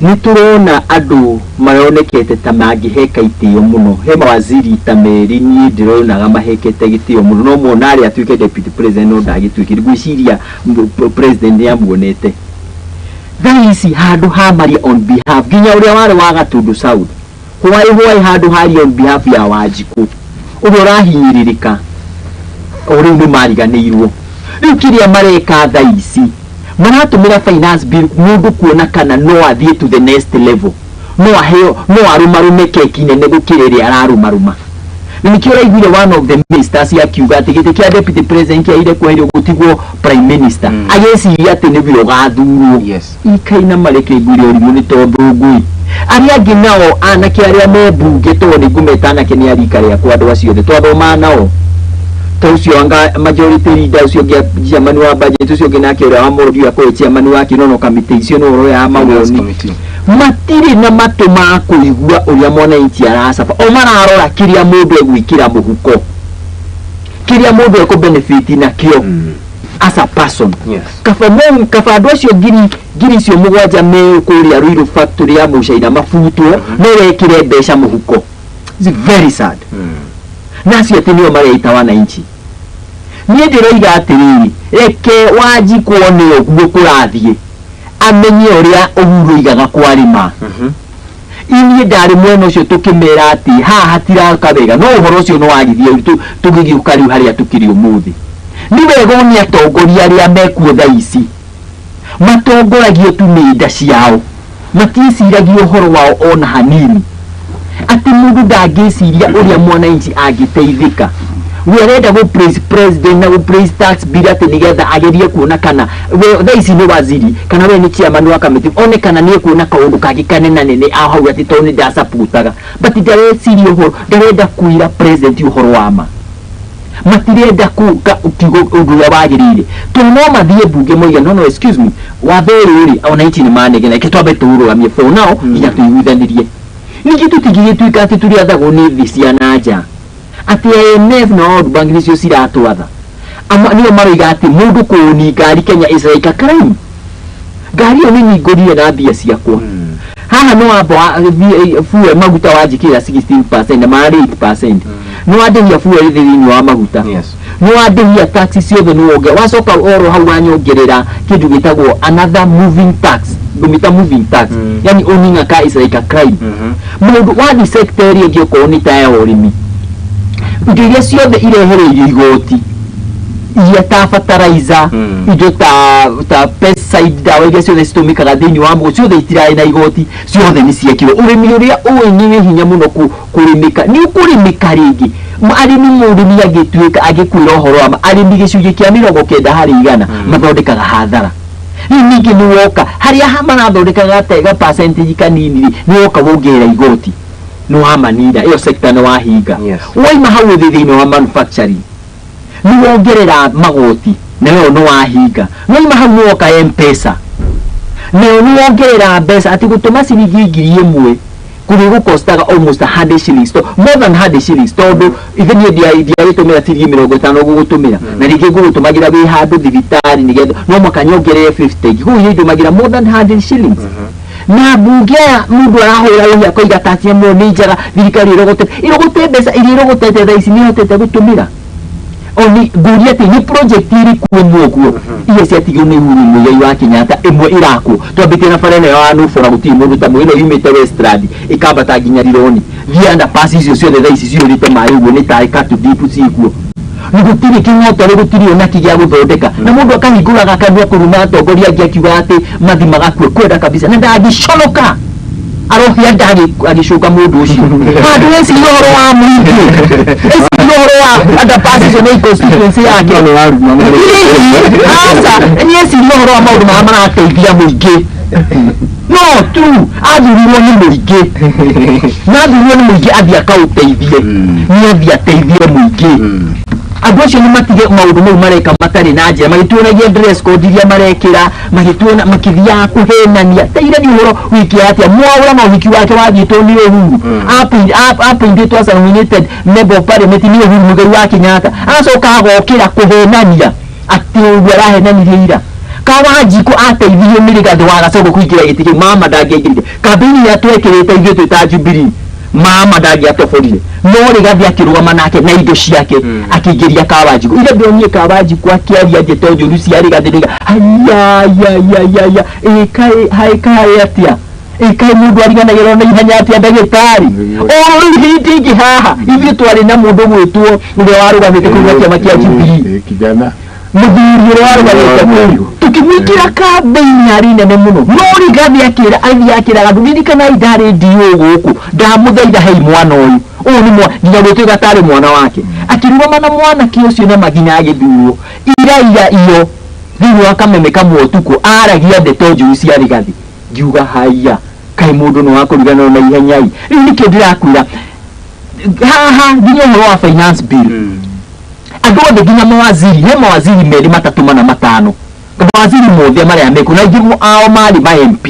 ni turona andu maronekete ta mangiheka itio muno he mawaziri ta meri ni ndirona mahekete gitio muno no mona ari atuike deputy president no ndagituikire gwiciria president ya muonete thaisi handu ha mari on behalf ginya uria wari wa Gatundu South hwai handu hari on behalf ya Wanjiku uria rahinyiririka uri ni mariganirwo riu kiria mareka thaisi maratumira finance bill mundu kuona kana no athie to the next level no aheo no arumarume keki nene gukiriria ararumaruma nikio raiguire one of the ministers yakiuga ati gite kia deputy president kia ire kwerio gutigwo prime minister ageciria ati ni biro gathurwo ikaina mareke igwire urimu ni tondu ngui aria nginao anake aria me bunge to ni gumetana kenia rikaria kwa andu acio the twathoma nao tocio anga majority leader ucio gia jamani wa budget ucio gina kira wa murudi ya kwa chairman wa kinono committee icio no ro ya mawoni matiri na matuma kuigua uria mwananchi arasaba o mararora kiria mundu egwikira muhuko kiria mundu eko benefit na kio as a person kafa andu acio giri cio mugwanja me kuria Ruiru factory ya mucaina mafutwo no wekire mbeca muhuko. It's very sad. Nasi atinio mareita wananchi niye ndiroiga atiriri reke Wanjiku one oguo kurathie amenye uria uhuru igaga kwarima ini ndari mwena ucio tukimera ati ha hatiraka wega no uhoro ucio no wagithie tugigiuka riu haria tukiri umuthi ni wega ni atongoria aria mekuo thaisi matongoragio tu ni nda ciao maticiragio uhoro wao ona hanini ati mundu ndangiciria uria mwananchi agiteithika werenda go praise president na go praise tax bill ati nigetha agerie kuona kana we thaisi ni waziri kana we ni chairman wa committee one kana ni kuona kaundu kagikane na nene aho ati toni nda supportaga but ndareciria ho ndarenda kuira president uhoro wama matirenda kuka ukigo undu wagirire tuno mathie bunge moiga no excuse me watheri wananchi ni manegena kitwabe turugamie for now iya tuiguithanirie niki tutigiye tuikati turi athago ni thisia naja ati IMF no World Bank nicio ciratwatha ama niyo maroiga ati mundu kuni ngari Kenya is like a crime ngari yo ni ngorire na mbia ciakwa haha no abo fuel maguta wajikira 16% na mari 8% no adehia fuel thini wa maguta no adehia taxi ciothe no oge wacoka oro hau wanyongerera kindu gitagwo another moving tax gumita moving tax yani owning a car is like a crime mundu wa sector ĩngĩ ko ni ta ya urimi ndiria ciothe irehereirio igoti iria ta fertilizer indo ta pesticide dawa iria ciothe citumikaga thĩinĩ wa mũgũnda ciothe itirai na igoti ciothe ni ciekirwo urimi uria uinyiwe hinya muno kurimika ni kurimika ringi arimi murimi agituika agikwira uhoro wa arimi gicunjĩ kia 90 harĩ 100 mathondekaga hathara ningi ni woka haria hamana thondekaga tega percentage kanini ni woka wongerera igoti no hamanira iyo sector no wahinga waima hau thĩinĩ wa manufacturing ni wongerera magoti nayo no wahinga waima hau no woka M-Pesa nayo ni wongerera mbeca ati gutuma ciringi 1000 kurigo costaga almost 100 shillings to more than 100 shillings tondu even dia gitumira tiri 50 gugutumira na ringi gugutumagira wi handu thibitari nigetha no makanyongerere 50 hu hindo magira more than 100 shillings na bunge mundu arahura ya koiga tatia mo ni njara thirikari irogote mbeca iri irogotete thaisi ni hotete gutumira oni guria te ni project iri kuoguo iye ciatigio ni huru mugai wa Kenyatta imwe irako twambite na farene ya anu fora guti mundu ta mwene yumete Westland ikabata ginya rironi vianda passes icio ciothe tha ici ciurite mai uguo ni tai katu deep cikuo nigutiri kinyoto nigutiri ona kigia guthondeka na mundu akahingura gakanua kuruma atongoria angi akiuga ati mathi magakue kwenda kabisa na ndagiconoka arohia ndagi agicoka mundu ucio handu eci yoro wa muingi eci yoro wa anda passes on constituency yake no waruma asa ni eci yoro wa maundu marateithia muingi no tu athuriwo ni muingi na athuriwo ni muingi athia kauteithie ni athia teithie muingi andũ acio nĩ matige maũndũ mau mareka matarĩ na njĩra magĩtuonagia dress code iria marekĩra magĩtuona makĩthiaga kũhenania teire ni ũhoro wiki atĩa mwaũra na ũhiki wake wathiĩtwo nĩ Uhuru apĩndĩtwo as a nominated member of parliament nĩ Uhuru Muigai wa Kenyatta acoka agokĩra kũhenania atĩ ũguo arahenanirie ira Kawanjiko ateithirio nĩ Rigathĩ wa Gachagua kũingĩra gĩtĩ kĩu mama ndangĩaingĩrire kambĩini ya twekĩrĩte ithuĩ twĩ ta Jubilee mama ndangĩatoborire no Rigathĩ akĩrũgama nake na indo ciake akĩingĩria Kawanjiko ire ndonire Kawanjiko akĩaria ndeto njũru cia Rigathĩ ĩkaĩ atĩa ĩkaĩ mũndũ ariganagĩrwo na ihenya atĩa ndagĩtarĩ hindi ingĩ haha ithuĩ twarĩ na mũndũ gwĩtwo ũrĩa warũgamĩte kũrĩa kĩama kĩa Jubilee kijana muthuri warũgamĩte tukimwikira kambĩini ari nene mũno no Rigathĩ akĩraga ndirikana ndarĩ ndio gũkũ ndamũthaitha hei mwana ũyũ nĩ nginya gwĩtuĩka atarĩ mwana wake akĩrũgama na mwanake ũcio na maginya agĩthurwo ira iyo thĩinĩ wa kameme kamwe ũtukũ aragia ndeto njũru cia Rigathĩ ngiuga haiya kaĩ mũndũ nĩ wa kũriganĩrwo na ihenya rĩu nĩkĩo ndĩrakwĩra haha nginya ũhoro wa finance bill andũ othe nginya mawaziri he mawaziri merĩ matatũ mana matano mawaziri mothe marĩa mekwo na aingĩ ao marĩ ma MP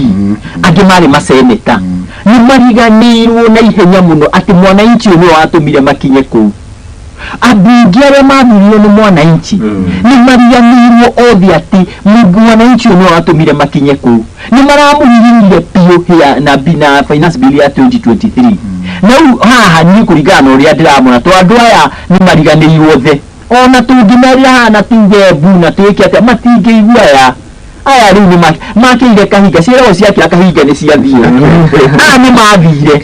angĩ marĩ maseneta nĩ mariganĩirwo na ihenya mũno atĩ mwananchi ũyũ watũmire makinye kũu abunge arĩa mathurirwo nĩ mwananchi nĩ mariganĩirwo othe atĩ mwananchi ũyũ watũmire makinye kũu nĩ maramũhihinyire piũ na finance bill ya 2023 na rĩu haha niĩ kũringana na ũrĩa ndĩramona tondũ andũ aya nĩ mariganĩirwo othe ona tũngĩmerĩra hana tuge mbu na twĩke atĩa matingĩigua aya rĩu nĩ makĩire kahinga ciĩragwo ciakĩra kahinga nĩ ciathiĩ aya nĩ mathire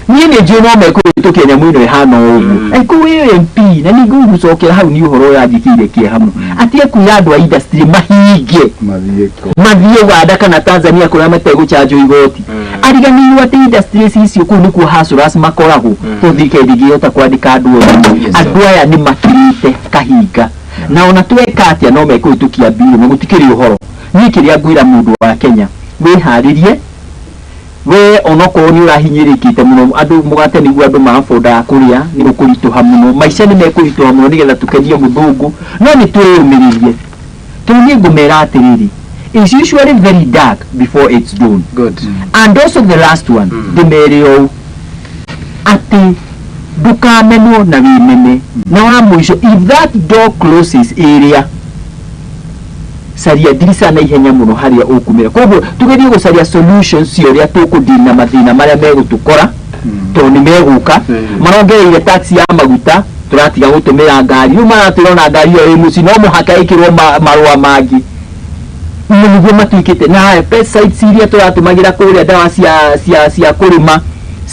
niĩ nĩ njũĩ no mekũhĩtũkia nyamũ ĩno ĩhana ũguo kũu MP na ningĩ gũcokera hau nĩ ũhoro yanjĩkĩire kĩeha mũno atĩ ekuira andũ a industry mahinge mathiĩ Uganda kana Tanzania kũrĩa mategũcanjwo igoti ariganĩirwo atĩ industries icio kũu nĩkuo hustlers makoragwo tondũ thirikari ndĩngĩhota kwandĩka andũ othe andũ aya nĩ makĩrĩte kahinga na ona tweka atĩa no mekũhĩtũkia bill na gũtikĩrĩ ũhoro niĩ kĩrĩa ngwĩra mũndũ wa Kenya wĩharĩrie we onokorwo nĩ ũrahinyĩrĩkĩte mũno andũ mũgate nĩguo andũ maabondaga kũrĩa nĩ gũkũritũha mũno maica nĩ mekũritũha mũno nĩgetha tũkenie mũthũngũ no nĩ twĩyũmĩrĩrie tondũ niĩ ngũmera atĩrĩrĩ is usually very dark before it's dawn. Good. And also the last one ndĩmere ũũ atĩ ndũkamenwo na wĩmene na wa mũico if that door closes area saria dirisa na ihenya mũno harĩa ũkumĩra koguo tũgerie gũcaria solutions ciorĩa tũkũdeal na mathĩna marĩa megũtũkora tondũ nĩ megũka marongereire tax ya maguta tũratiga gũtũmĩra ngari rĩu maratwĩra na ngari ĩyo ĩ mũciĩ no mũhaka ĩkĩrwo marũa mangĩ nĩguo matuĩkĩte na pesticides iria tũratũmagĩra kũrĩa ndawa cia kũrĩma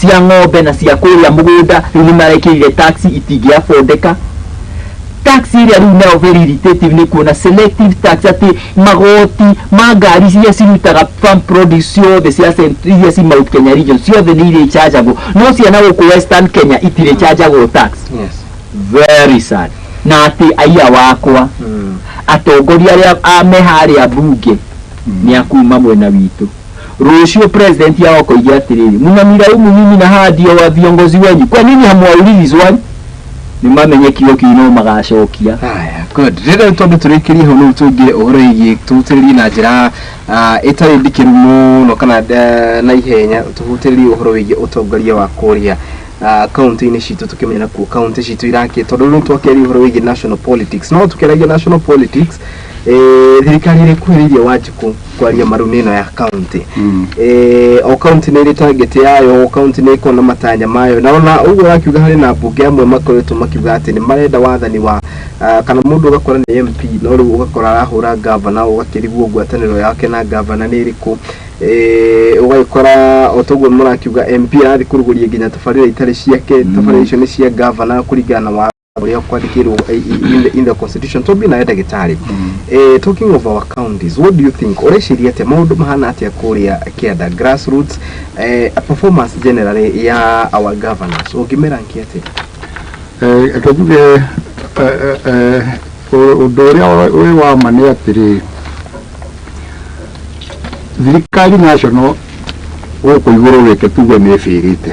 cia ng'ombe na cia kũrĩa mũgũnda rĩu nĩ marekĩrire tax itingĩabondeka tax iria rĩu nayo very irritative nĩ kuona selective tax atĩ magoti ma ngari iria cirutaga farm produce ciothe iria ci Mount Kenya region ciothe nĩ irĩ chargeable no ciana gũkũ Western Kenya itirĩ chargeable tax. Yes. Very sad na atĩ aiya wakwa atongoria arĩa me harĩa bunge nĩ akuma mwena witũ rũciũ president yao koigia atĩrĩrĩ mnamilaumu mimi na hadi wa viongozi wenyu kwa nini hamwaulizwa ni mamenye kio kino magacokia. Haya, good. Rĩrĩa tondũ tũrĩkĩrie ho no tũngire ũhoro igi tũtĩrĩrie na njĩra ĩtarĩ ndikĩru mũno kana na ihenya tũhutĩrĩrie ũhoro wĩgiĩ ũtongoria wa kũrĩa county-inĩ citũ tukĩmenyera ku county citũ Iraki tondũ rĩu twakĩrĩa ũhoro wĩgiĩ national politics no tukĩrĩgia national politics thirikari iri kwiririe Wanjiku kwaria marunino ya county o county ni target yayo o county ni iko na matanya mayo na ona ugo akiuga hari na bunge amwe makoretwo makiuga ati ni marenda wathani wa kana mundu ugakora ni MP no riu ugakora arahura governor ugakirigwo ngwataniro yake na governor ni iriku ugakora otogo murakiuga MP ari kuruguria ginya tafarira itari ciake tafarira icio ni cia governor kurigana wa in the constitution to be na ndagitari talking of our counties, what do you think oreciria ate maundu mahana atia kuria kianda grassroots performance generally ya our governors ogimera nkiete tuge udoria we wa mane atiri thirikari national uko iguru weke tuge nefirite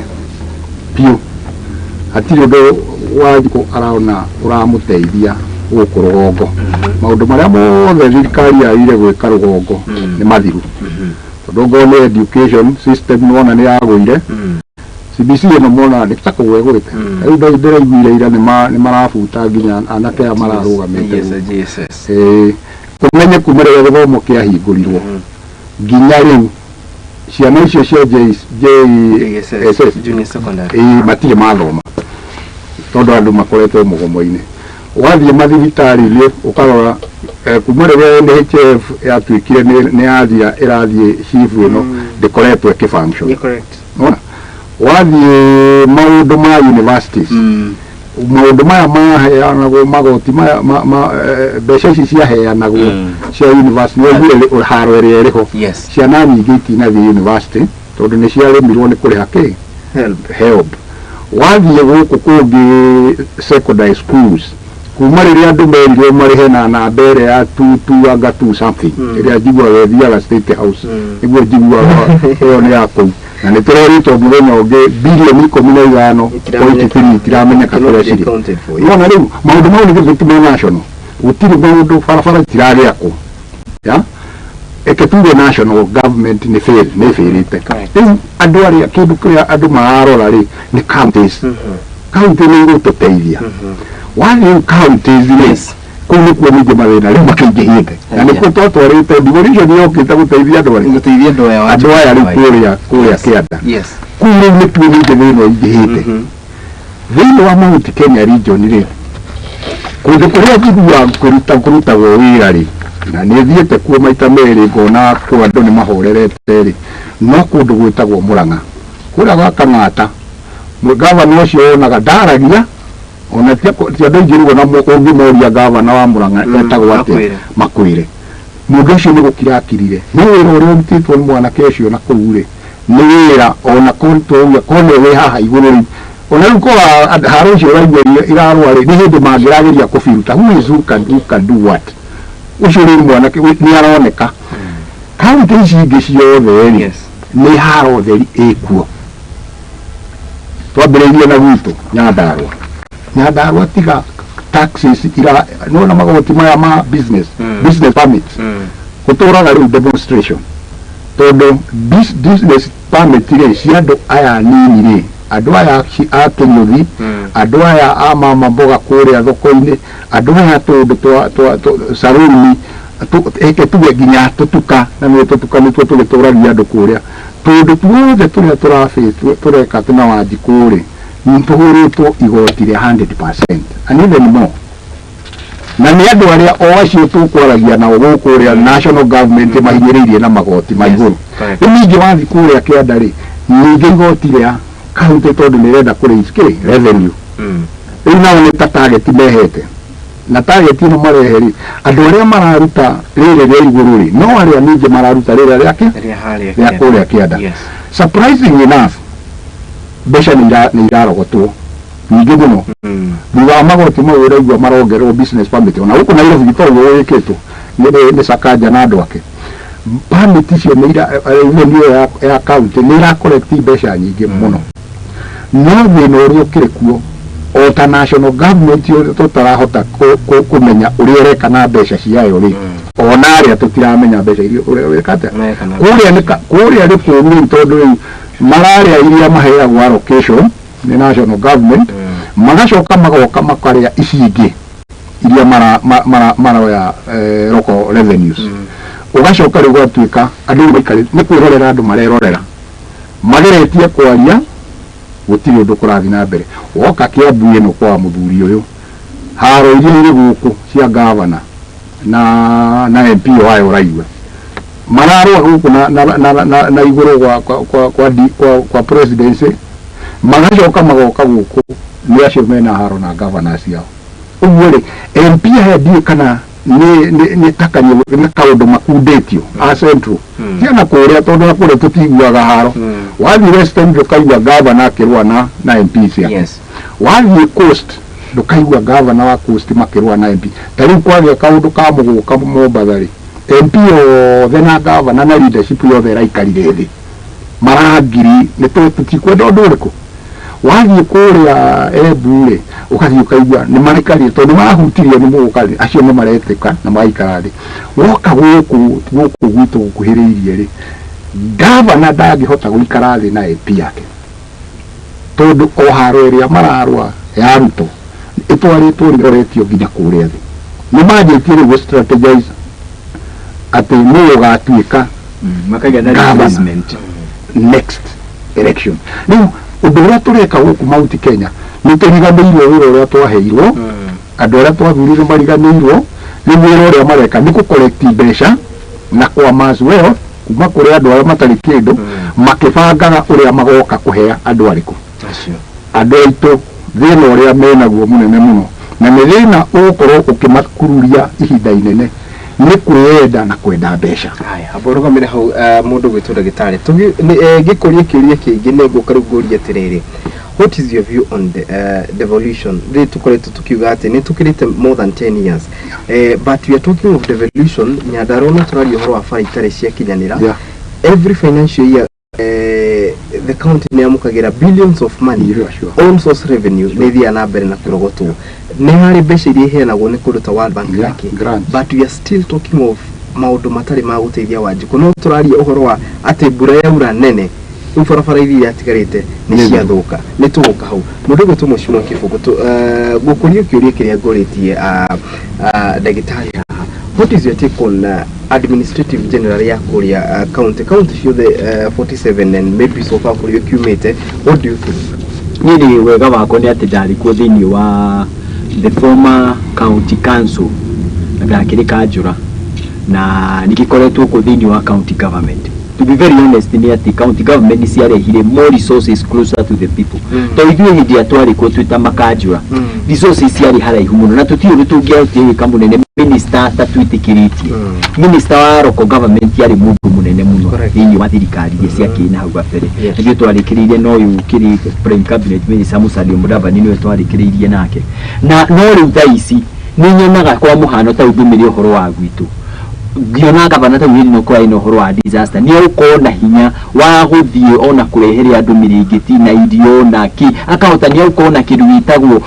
pio atiri ndo Wanjiku araona uramuteithia guku rugongo maundu maria mothe thirikari yaire gwika rugongo ni mathiru tondu ngone education system nona ni yaguire CBC no mona ni takugwegwite riu ndo ndiraiguire ira ni marafuta nginya anake amararugamite tumenye kumerera githomo kiahingurirwo nginya riu ciana icio cia JSS junior secondary matire mathoma tondu andu makoretwo mugomo-ini wathie mathibitari ni ukarora kumerera NHF yatwikire ni athia irathie chief ino ndikoretwo ikifunction ona wathie maundu ma universities maundu maya maheanagwo magoti maya mbeca ici ciaheanagwo cia university nĩguo haro ĩrĩa ĩrĩho ciana nyingĩ itinathie university tondu nĩ ciaremirwo nĩ kũrĩha kĩ help wathie gũkũ kũngĩ secondary schools kuma rĩrĩa andũ merirwo marĩhe na namba ĩrĩa ya 2 something ĩrĩa njiguaga thiaga State House nĩguo njiguaga ĩyo nĩ ya kũu na nĩ tũreritwo mũthenya ũngĩ bilioni 15.3 itiramenyeka kũrĩa cirĩ nona rĩu maũndũ mau nĩ gĩthũkimo national gũtirĩ maũndũ barabara itiragĩakwo eke tuge national government nĩ failite rĩu andũ arĩa kĩndũ kĩrĩa andũ mararora rĩ nĩ counties county nĩ igũtũteithia wathie counties rĩ kũu nĩkuo ningĩ mathĩna rĩu makĩingĩhĩte na nĩkuo twatwarĩte devolution yokĩte gũteithia andũ aya rĩu kũrĩa kĩanda kũu rĩu nĩkuo ningĩ thĩna ũingĩhĩte thĩinĩ wa Mount Kenya region rĩ kũndũ kũrĩa njiguaga kũrutagwo wĩra rĩ na nĩ thiĩte kuo maita merĩ ngona kũu andũ nĩ mahorerete rĩ no kũndũ gwĩtagwo Mũrang'a kũrĩa gwa Kang'ata gavana ũcio onaga ndaragia ona ti andũ aingĩ rĩu ona ũngĩmoria gavana wa Mũrang'a etagwo atĩ Makwĩre mũndũ ũcio nĩ gũkirakirire nĩ wĩra ũrĩa ũrutĩtwo nĩ mwanake ũcio na kũu rĩ nĩ wĩra ona kũrutwo kone wĩ haha igũrũ rĩ ona rĩu kwa haro icio ũraigua irarũa rĩ nĩ hĩndĩ mangĩrageria kũbiruta who can do what ucio rĩ mwanake nĩ aroneka kaunti ici ingĩ ciothe rĩ nĩ haro theri ĩkuo twambĩrĩirie na gwitũ Nyandarua tiga taxes nona magoti maya ma business permits gũtũraga rĩu demonstration tondu business permit rĩ cia andũ aya nini rĩ andũ aya a Kĩnyũthi andũ aya a mama mboga kũrĩa thoko-inĩ andũ aya tũndũ saruni eke tuge nginya tũtuka na nĩ tũtuka nĩtuo tũgĩtũragia andũ kũrĩa tondũ tuothe tũrĩa tũreka tũna Wanjiku rĩ nĩtũhũrĩtwo igoti rĩa 100% and even more na nĩ andũ arĩa o acio tũkwaragia nao gũkũ rĩa national government mahinyĩrĩirie na magoti ma igũrũ rĩu ningĩ wathiĩ kũrĩa kĩanda rĩ ningĩ igoti rĩa county tondũ nĩrenda kũrĩici revenue rĩu nao nĩ ta target mehete na target ĩno marehe rĩ andũ arĩa mararuta rĩrĩ rĩa igũrũ rĩ no arĩa ningĩ mararuta rĩrĩa rĩa kũrĩa kĩanda surprising enough mbeca nĩ irarogotwo ningĩ mũno thutha wa magoti mau ũraigua marongererwo business permit ona gũkũ Nairobi gĩkoragwo wĩkĩtwo nĩ Sakaja na andũ ake permit icio nĩ ya county nĩ irakoreti mbeca nyingĩ mũno no thĩna ũrĩa ũkĩrĩ kuo o ta national government tũtarahota kũmenya ũrĩa ũreka na mbeca ciayo rĩ ona arĩa tũtiramenya mbeca iria ũrĩa wĩkate kũrĩa nĩ kũũru tondũ rĩu mararĩa iria maheagwo allocation nĩ national government magacoka magoka makarĩa ici ingĩ iria mara local revenues ugacoka rä gwatuä ka andå maikarä nä kwä rorera andå marerorera mageretie kwaria gå tirä å ndå kå rathi na mbere woka kä ambu ä no kwa må thuri å yå haro iria irä gå kå cia gavana na MP wayo raigua mararwa gå kå na igå rå gwa presidency magacoka magoka gå kå nä acio mena haro na gavana ciao å guo rä MP aya ndiä kana nä takanie na kaundu makundätio a central ciana kå rä a tondå na kå rä tå tiguaga haro wathiä western ndå kaigua gavana akä rũa na MP ciake wathiä coast ndå kaigua gavana wa coast makä rũa na MP ta rä u kwagä kaundu ka må gå ka mombatha rä MP othe na gavana na leadership yothe ĩraikarire thĩ marangiri nĩ tũtikwenda ũndũ ũrĩkũ wathiĩ kũrĩa Embu rĩ ũgathiĩ ũkaigua nĩ maraikarire tondũ marahutirio nĩ mũgũka acio nĩ maretĩka na magaikara thĩ woka gũkũ gwitũ gũkuhĩrĩirie rĩ gavana ndangĩhota gũikara thĩ na MP yake tondũ o haro ĩrĩa mararũa ya Ruto ĩtwarĩtwo nĩroretio nginya kũrĩa thĩ nĩ manjĩtie rĩu strategize atĩ nĩ ũgatuĩka makagĩa na replacement next election rĩu ũndũ ũrĩa tũreka gũkũ Mount Kenya nĩ tũriganĩirwo wĩra ũrĩa twaheirwo andũ arĩa twathurirwo mariganĩirwo nĩ wĩra ũrĩa mareka nĩ gũkoreti mbeca na kwama as well kuma kũrĩ andũ arĩa matarĩ kĩndũ makĩbangaga ũrĩa magoka kũhea andũ arĩkũ andũ aitũ thĩna ũrĩa menaguo mũnene mũno na nĩ thĩna ũgũkorwo ũkĩmakururia ihinda inene nĩ kwĩenda na kwenda mbeca aborũgamĩre hau mũndũ gwĩtwo ndagĩtarĩ gĩkũria kĩũria kĩingĩ nĩ ngũka rĩu ngũria atĩrĩrĩ what is your view on the devolution rĩu tũkoretwo tũkiuga atĩ nĩ tũkĩrĩte more than 10 years but we are talking of devolution Nyandarua no tũraria ũhoro wa bara itarĩ ciakinyanĩra every financial year the county nĩ yamũkagĩra billions of money own source revenue nĩ thiaga na mbere na kũrogotwo nĩ harĩ mbeca iria iheanagwo nĩ kũndũ ta World Bank yake but we are still talking of maũndũ matarĩ ma gũteithia Wanjikũ no tũraria ũhoro wa atĩ mbura yaura nene rĩu barabara iria atigarĩte nĩ ciathũka nĩ tũgũka hau mũndũ gwĩtwo Mheshimiwa Kĩbũgũ gũkũria kĩũria kĩrĩa ngũrĩtie ndagĩtarĩ haha what is your take on administrative general ya Kuria county ciothe 47 and maybe so far kũrĩa kiumĩte what do you think nini wega wako nĩ atĩ ndarĩ kuo thĩinĩ wa the former county council gakĩrĩ Kanjũra na nĩgĩkoretwo kuo thĩinĩ wa county government to be very honest nĩ atĩ county government ciarehire more resources closer to the people to ithuĩ hĩndĩ ĩrĩa twarĩ kuo twĩta Makanjũra resources ciarĩ haraihu mũno na tũtiũĩ tũngĩahotire gwĩka mũnene minister tatwĩtĩkĩrĩtie minister wa local government yarĩ mũndũ mũnene mũno thĩinĩ wa thirikari iria ciakĩrĩ na hau gabere nĩguo twarĩkĩrĩire no ũyũ ũkĩrĩ prime cabinet minister Musalia Mudavadi nĩwe twarĩkĩrĩirie nake na no rĩu thaa ici nĩ nyonaga kwa mũhano ta ũndũmĩre ũhoro wa gwitũ ngiona gavana ta wĩrĩ no kwa ino ũhoro wa disaster nĩ ũkorwo na hinya wa gũthiĩ ona kũrehere andũ mĩrĩngĩti na irio na ki akahota nĩ ũkorwo na kĩndũ gĩtagwo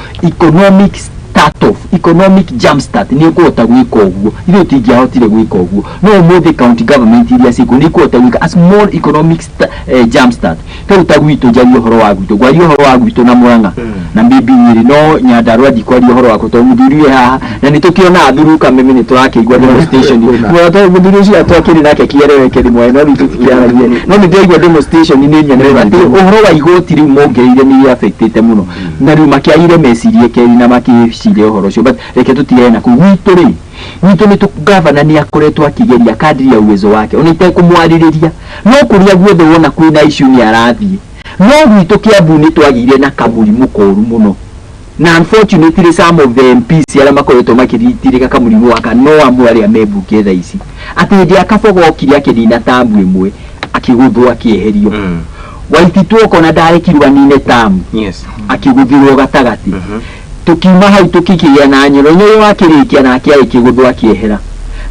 economic jump start nĩ ũkũhota gwĩka ũguo ithuĩ tũtingĩahotire gwĩka ũguo no ũmũthĩ county government iria ciĩkuo nĩ ikũhota gwĩka a small economic jump start tarĩu ta gwitũ njarie ũhoro wa gwitũ ngwaria ũhoro wa gwitũ na Mũrang'a na maybe Nyĩrĩ no Nyandarua ndikwaria ũhoro wa tondũ mũthuri wĩ haha na nĩ tũkĩona Thuru Kameme nĩ tũrakĩigua demonstration mũthuri ũcio atwakĩrĩ nake kĩereweke rĩmwe no nĩtũtikĩaragie no nĩ ndĩraigua demonstration nĩ nyanĩrĩra atĩ ũhoro wa igoti rĩu mongereire nĩ affectĩte mũno na rĩu makĩagire mecirie kerĩ na makĩciria ũhoro ũcio but reke tũtigane na kũu gwitũ rĩ gwitũ nĩ gavana nĩ akoretwo akĩgeria kadri ya uwezo wake ona itekũmwarĩrĩria no kũrĩa guothe wona kwĩna issue nĩ arathiĩ no gwitũ Kiambu nĩ twagĩire na kamũrimũ koru mũno na unfortunately some of the MPs arĩa makoretwo makĩritirĩka kamũrimũ waka no amwe arĩa membunge thaa ici atĩ hĩndĩ ya Kabogo okire akĩnina tamu ĩmwe akĩgũthwo akĩeherio Waititu okona ndarekirwo anine tamu akĩgũthirwo gatagatĩ tukiuma hau tukikĩgĩa na Nyoro Nyoro wakĩrĩkia nake agĩkĩgũthwo akĩehera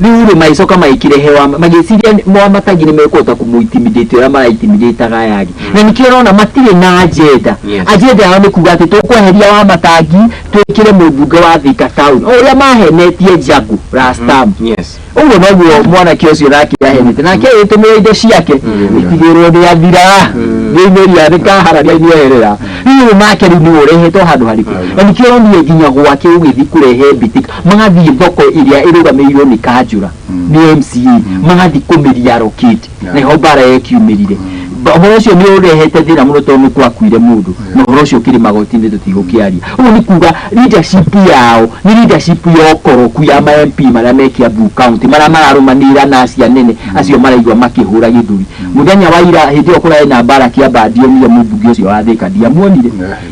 rĩu rĩ maicoka maikĩrehewa magĩciria matagi nĩ mekũhota kũmũintimidate ũrĩa maraintimidataga Ayagi na nĩkĩo ũrona matirĩ na agenda yao nĩ kuga atĩ tũkweheria wa Matangi twĩkĩre mũmbunge wa Thika Town ũrĩa mahenetie Njagu last time ũguo noguo mwanake ũcio nake ahenete nake ĩtũmĩra indo ciake itigĩrwo nĩ athira ni ya nikahara ni yerera ni make ni urehetwo handu hariku na nikio ni nginya gwake ugithi kurehe bitik magathi thoko iria irugamirwo ni Kanjura ni MCA magathi kumiria rokiti na hobara yekiumirire Bahoro cio ni urehete thina muno tondu kwakuire mundu na horo cio kiri magoti-ini tutigukiaria ugu ni kuga leadership yao ni leadership yokoroku ya ma MP maria me Kiambu County maria mararumanira na acia nene acio maraigua makihura githuri muthenya wa ira hindi okora ina bara Kiamba ndio ni mubunge ucio wa Thika ndiamuonire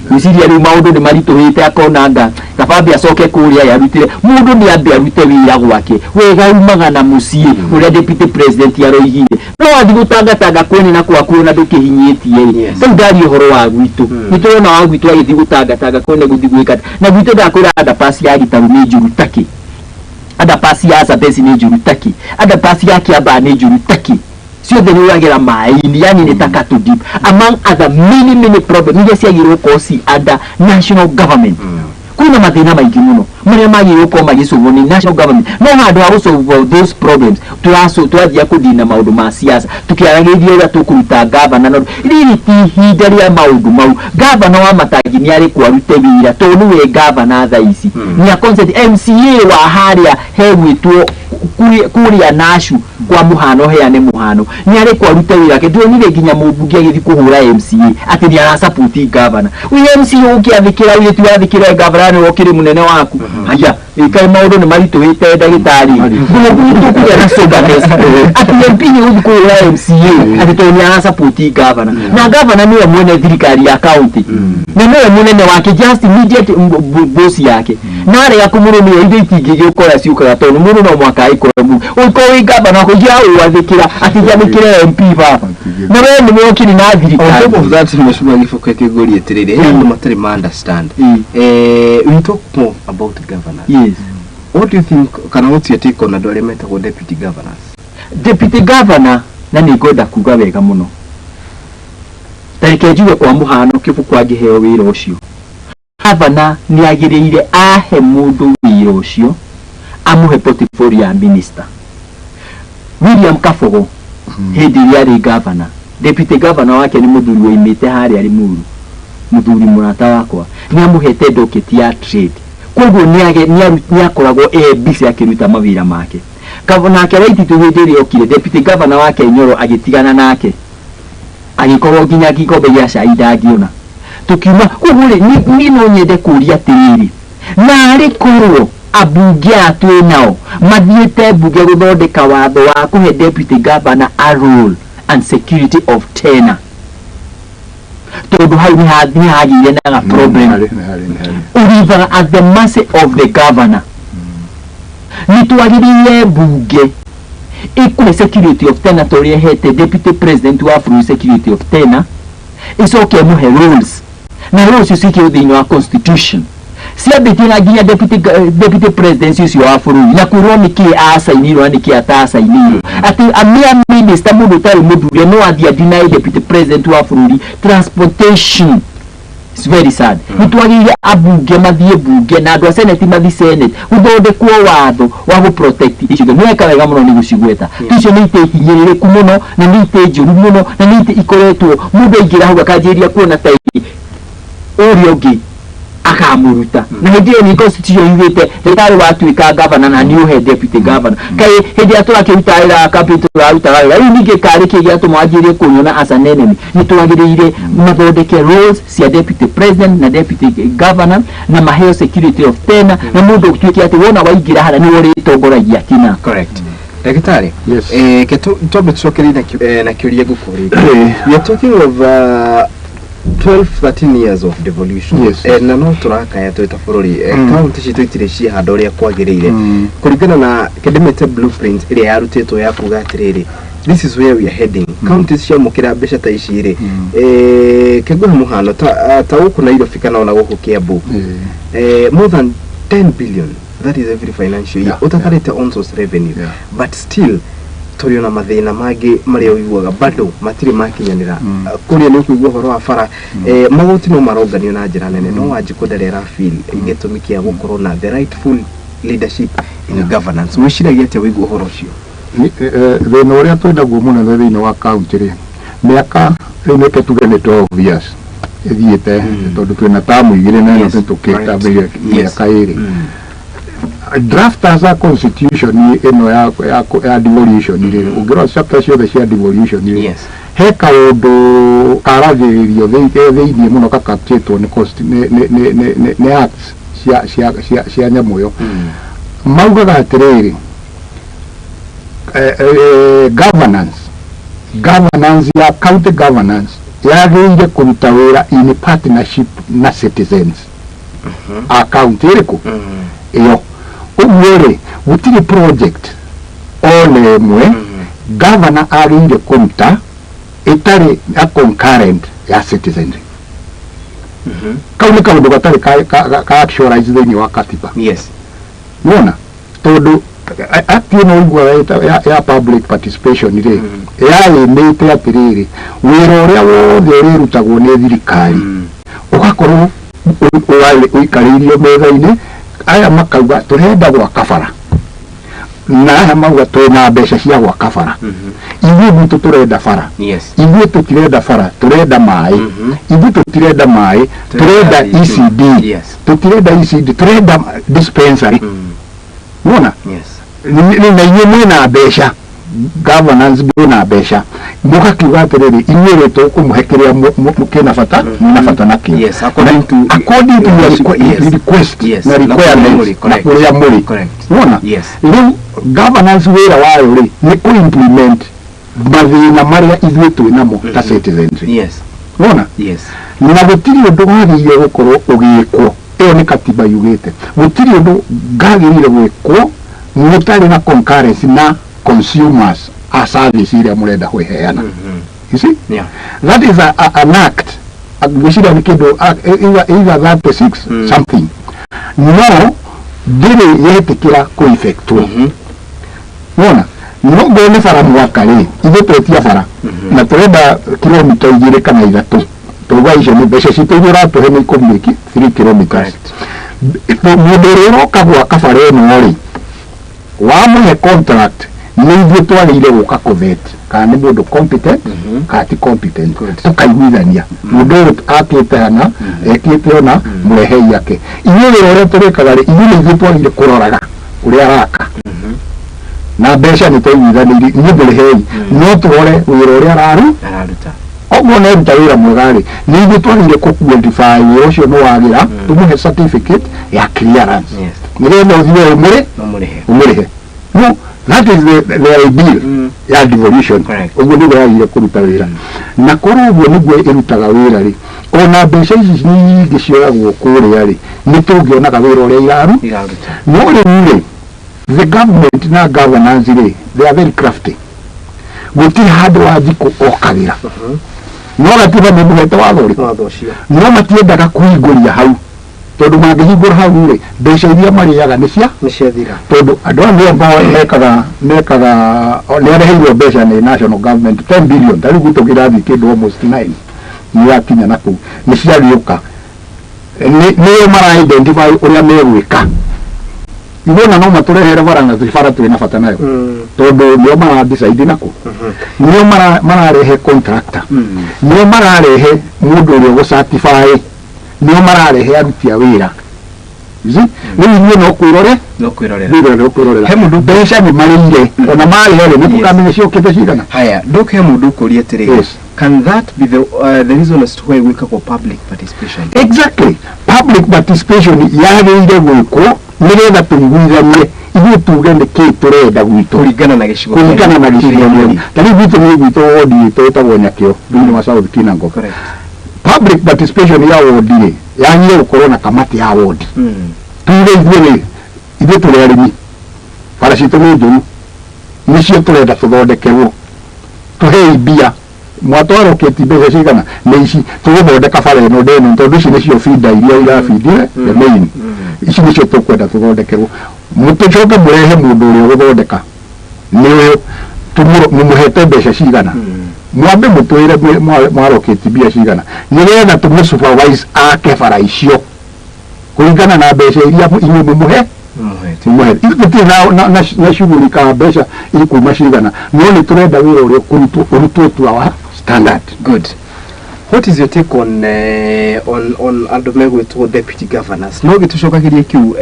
gwiciria riu maundu ni marituhite akonanga kababi acoke kuria yarutire mundu ni ambe arute wira gwake wega umaga na mucii uria deputy president yaroigire no athi gutanga kwene na kwaku na ndukihinyitie so ngari horo wa gwitu nitona wa gwitu agithi gutanga kwene guthi gwika na gwitu ndakwira ada pasi ya gitaru ni njuru taki ada pasi ya Sabesi ni njuru taki ada pasi ya Kiamba ni njuru taki sio the ni wagira maini yani ni taka to deep among other many problems ni cia giro kosi ada national government kuna mathina maingi muno maria magirwo ko magisolve ni national government no handu ha solve those problems twathia kudina maundu ma siasa tukiaragiria ura tukuruta governor no riri ti hinda ria maundu mau governor wa Matangi ni ari kwarute wira tonu we governor tha ici ni a concept MCA wa haria hegwitwo kuria nashu kwa muhano heane muhano ni ari kwarute wira ke ndionire nginya mubunge agithi kuhura MCA ati ni ara support governor we MCA ukiathikira we tuathikira governor ni okire munene waku haya ikai maundu ni marituhite ndagitari ngumu kuya na soga pesa ati MP ni kuhura MCA ati to ni ara support governor na governor ni mwene thirikari ya county na niwe munene wake just immediate boss yake na ari yakumuru ni inde itingige ukora ciukaga tonu mundu no mwaka ikomu uko governor ko ya wathikira ati jamikire MP baba na wewe ni mwokiri na thirikari of that mheshimiwa Gifokete gori etirire and matari understand we talk more about governors. Yes. What do you think can what's your take on adorement of deputy governors? Deputy governor na ni goda kuga wega muno tarike jiwe kwa muhano kifu kwa giheo wira ucio governor ni agiriire ahe mundu wira ucio amuhe portfolio ya minister William Kabogo hindi yari governor deputy governor wake ni muthuri woimite hari ari muru muthuri murata wakwa ni amuhete doketi ya trade koguo ni akoragwo busy akiruta mawira make governor ake raiti tuhindiri okire deputy governor wake Nyoro agitigana nake agikorwo nginya gikombe gya caida agiona tukiuma koguo ni no nyende kuria tiriri na ari korwo abunge atwe nao mathiete bunge guthondeka watho wa kuhe deputy governor a role and security of tenure tondu hau ni hagire na problem uriva at the mercy of the governor ni twagiririe bunge ikure security of tenure toria hete deputy president wa free security of tenure isoke muhe rules na rules isike thini wa constitution sia betina ginya deputy president cio wa furui na kurwo niki asainirwo niki atasainirwo ati amia minister mundu tari muduria no athia deny deputy president wa furui transportation. It's very sad. Nitwagiria abunge mathie bunge na andu a senate mathi senate guthondekwo watho wa gu protect issue mweka wega muno ni gucigweta ticio ni itehinyirire ku muno na ni ite njuru muno na ni ite ikoretwo mundu aingira hau akanjiria kuona tai uri ogi akamuruta na hiyo ni constitution yite ndari watuika governor na new head deputy governor kai hindi aturakiruta ira capital ruta ira ni gikari kigia tumwagirie kunyona as an enemy ni twagiriire mathondeke roles cia deputy president na deputy governor na maheo security of tenure na mundu gutwiki ati wona waingira hara ni wori tongoragia kina correct Dakitari tobe tushokeri na kiuria gukuri we are talking of 12-13 years of devolution. Yes. Na no turaka ya toita fururi county citu itirishi handoria kwagirire kurigana na kedemete blueprint ile yarutetwo ya kuga atiriri this is where we are heading. Counties cia mukira besha ta icire kegwe muhano ta uku na ilo fika na guku Kiambu more than 10 billion. That is every financial year. Utakarete on source revenue but still toriona mathina magi mari uiguaga bado matiri makinyanira kuria ni kuigua horo wa fara magoti no maronganio na njira nene no wajikudarera feel igetumikia gukorwo na the rightful leadership in governance wishiragia ati uigua horo cio thina uria twendaguo muno thini wa county ri miaka reke tuge ni 12 years ethiite tondu twina tamu igire na no tukita miaka iri draft as a constitution ino ya devolution ile ugiro chapter ciothe cia devolution ile he kaundu karagiririo thiini muno kakaptitwo ni acts cia nyamuyo maugaga atiriri governance ya county governance yagirire kuruta wira in partnership na citizens account iriku iyo umwere gutiri project ole mwe governor agirire kuruta itari a concurrent ya citizenry kauni kaundu gatari ka actualize thini wa katiba nona tondu atino igwa ya public participation ile ya imete atiriri wira uria wothe rirutagwo ni thirikari ugakorwo uikaririo metha-ini aya makauga turenda gwaka bara na aya mauga twina mbeca cia gwaka bara ithuĩ gwitũ turenda bara ithuĩ tũtirenda bara turenda maĩ ithuĩ tũtirenda maĩ turenda ECD tũtirenda ECD turenda dispensary nona na inyuĩ mwĩna mbeca governance mwĩna mbeca mugakiuga atiriri inyuĩ tũkũmũhe kĩrĩa mũkĩna bata na bata nakĩo according to your request na requirements na kũrĩa mũrĩ nona rĩu governance wĩra wayo rĩ nĩ kũ-implement mathĩna marĩa ithuĩ twĩnamo ta citizenry nona na gũtirĩ ũndũ wagĩrĩire gũkorwo ũgĩkwo ĩyo nĩ katiba yugĩte gũtirĩ ũndũ ngagĩrĩire gwĩkwo mũtarĩ na concurrence na consumers a service iria murenda kweheana you see that is an act gwĩciria nĩ kĩndũ either 36 something no ndĩrĩ yetĩkĩra kũ-effectwo nona no ngone bara mwaka rĩ ithuĩ twetia bara na tũrenda kilomita 2 kana 3 tuga icio nĩ mbeca citũ iratũhe nĩ 3 kilometers mũndũ ũrĩa ũroka gwaka bara ĩno rĩ wamũhe contract nĩ ithuĩ twagĩrĩire gũka kũvet kana nĩ mũndũ competent kana ti competent tũkaiguithania mũndũ ũyũ akĩte hana ekĩte ona mũrehei yake ithuĩ wĩra ũrĩa tũrĩkaga rĩ ithuĩ nĩ ithuĩ twagĩrĩire kũroraga ũrĩa araka na mbeca nĩ twaiguithanĩirie ithuĩ mũrehei no tũrore wĩra ũrĩa araruta oguo nĩ aruta wĩra mwega rĩ nĩ ithuĩ twagĩrĩire kũ-qualify wĩra ũcio nĩ wagĩra tũmũhe certificate ya clearance nĩgetha ũthiĩ ũmũrĩhe no that is the ideal ya devolution uguo nĩguo yagĩrĩire kũruta wĩra na korwo ũguo nĩguo ĩrutaga wĩra rĩ ona mbeca ici nyingĩ cioyagwo kũrĩa rĩ nĩ tũngĩonaga wĩra ũrĩa iraruta no rĩu rĩ the government na governance rĩ they are very crafty gũtirĩ handũ wathikũ okagĩra no gatiba nĩ mũhete watho ũcio no matiendaga kũhingũria hau tondu mangĩhingũra hau rĩ mbeca iria marĩaga nĩ ciathira tondu andũ aya ambao mekaga nĩ areheirwo mbeca nĩ national government 10 billion tarĩu gwitũ kĩrathi kĩndũ almost 9 nĩyakinya nakũu nĩ ciariũka nĩo mara-identify ũrĩa megwĩka igona no matũrehere bara na bara twĩna bata nayo tondu nĩo mara-decide nakũ nĩo mararehe contractor nĩo mararehe mũndũ ũrĩa ũgũ-certify nĩo mararehe aruti a wĩra rĩu inyuĩ no kwĩrorera he mũndũ mbeca nĩ marĩire ona marĩhe rĩ nĩ tũkamenya ciũkĩte cigana haya ndoke mũndũ ũkũria atĩrĩrĩ can that be the reason as to why gwĩkagwo public participation exactly public participation yagĩrĩire gwĩkwo nĩgetha tũiguithanie ithuĩ tuge nĩ kĩĩ tũrenda gwitũ kũringana na gĩcigo tarĩu gwitũ nĩ gwitũ wodi itũ ĩtagwo Nyakĩo thĩinĩ wa South Kinango public participation ya wodi rĩ yagĩrĩire gũkorwo na kamati ya wodi tuge ithuĩ tũrĩ arĩmi bara citũ nĩ njũru nĩcio tũrenda tũthondekerwo tũhei mbia mwatwaroketi mbeca cigana nĩ ici tũgũthondeka bara ĩno ndenu tondũ ici nĩcio bida iria irabindire the main ici nĩcio tũkwenda tũthondekerwo mũtũcoke mũrehe mũndũ ũrĩa ũgũthondeka nĩwe mũmũhete mbeca cigana mwambe mũtwĩre mwaroketi mbia cigana nĩgetha tũmũsupervise ake bara icio kũringana na mbeca iria inyuĩ mũmũhe tũtirĩ na shughuli ka mbeca ikuma cigana no nĩ tũrenda wĩra ũrĩa ũrutwo tu wa standard. Good. What is your take on Andomego to deputy governors? No gitushoka kiri kiu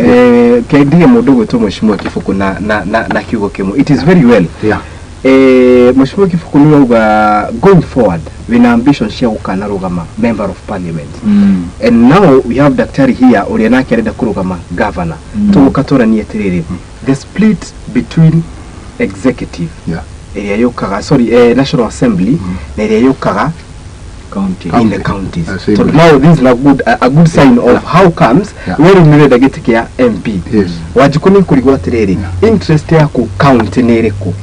kaidie modogo to mheshimiwa Kifuku na kiugo kimo. It is very well. Yeah. Mheshimiwa Kifuku niuga going forward with ambition share ukana rugama member of parliament. And now we have Daktari here oriana kereda kurugama governor. Tukatora ni eterere. The split between executive. Yeah. Area yokaga National Assembly na area yokaga county in the counties. So now this is a good sign of how comes where you need to get to MP. Yes. Wajikuni kuligwa tereri interest yako county nereko.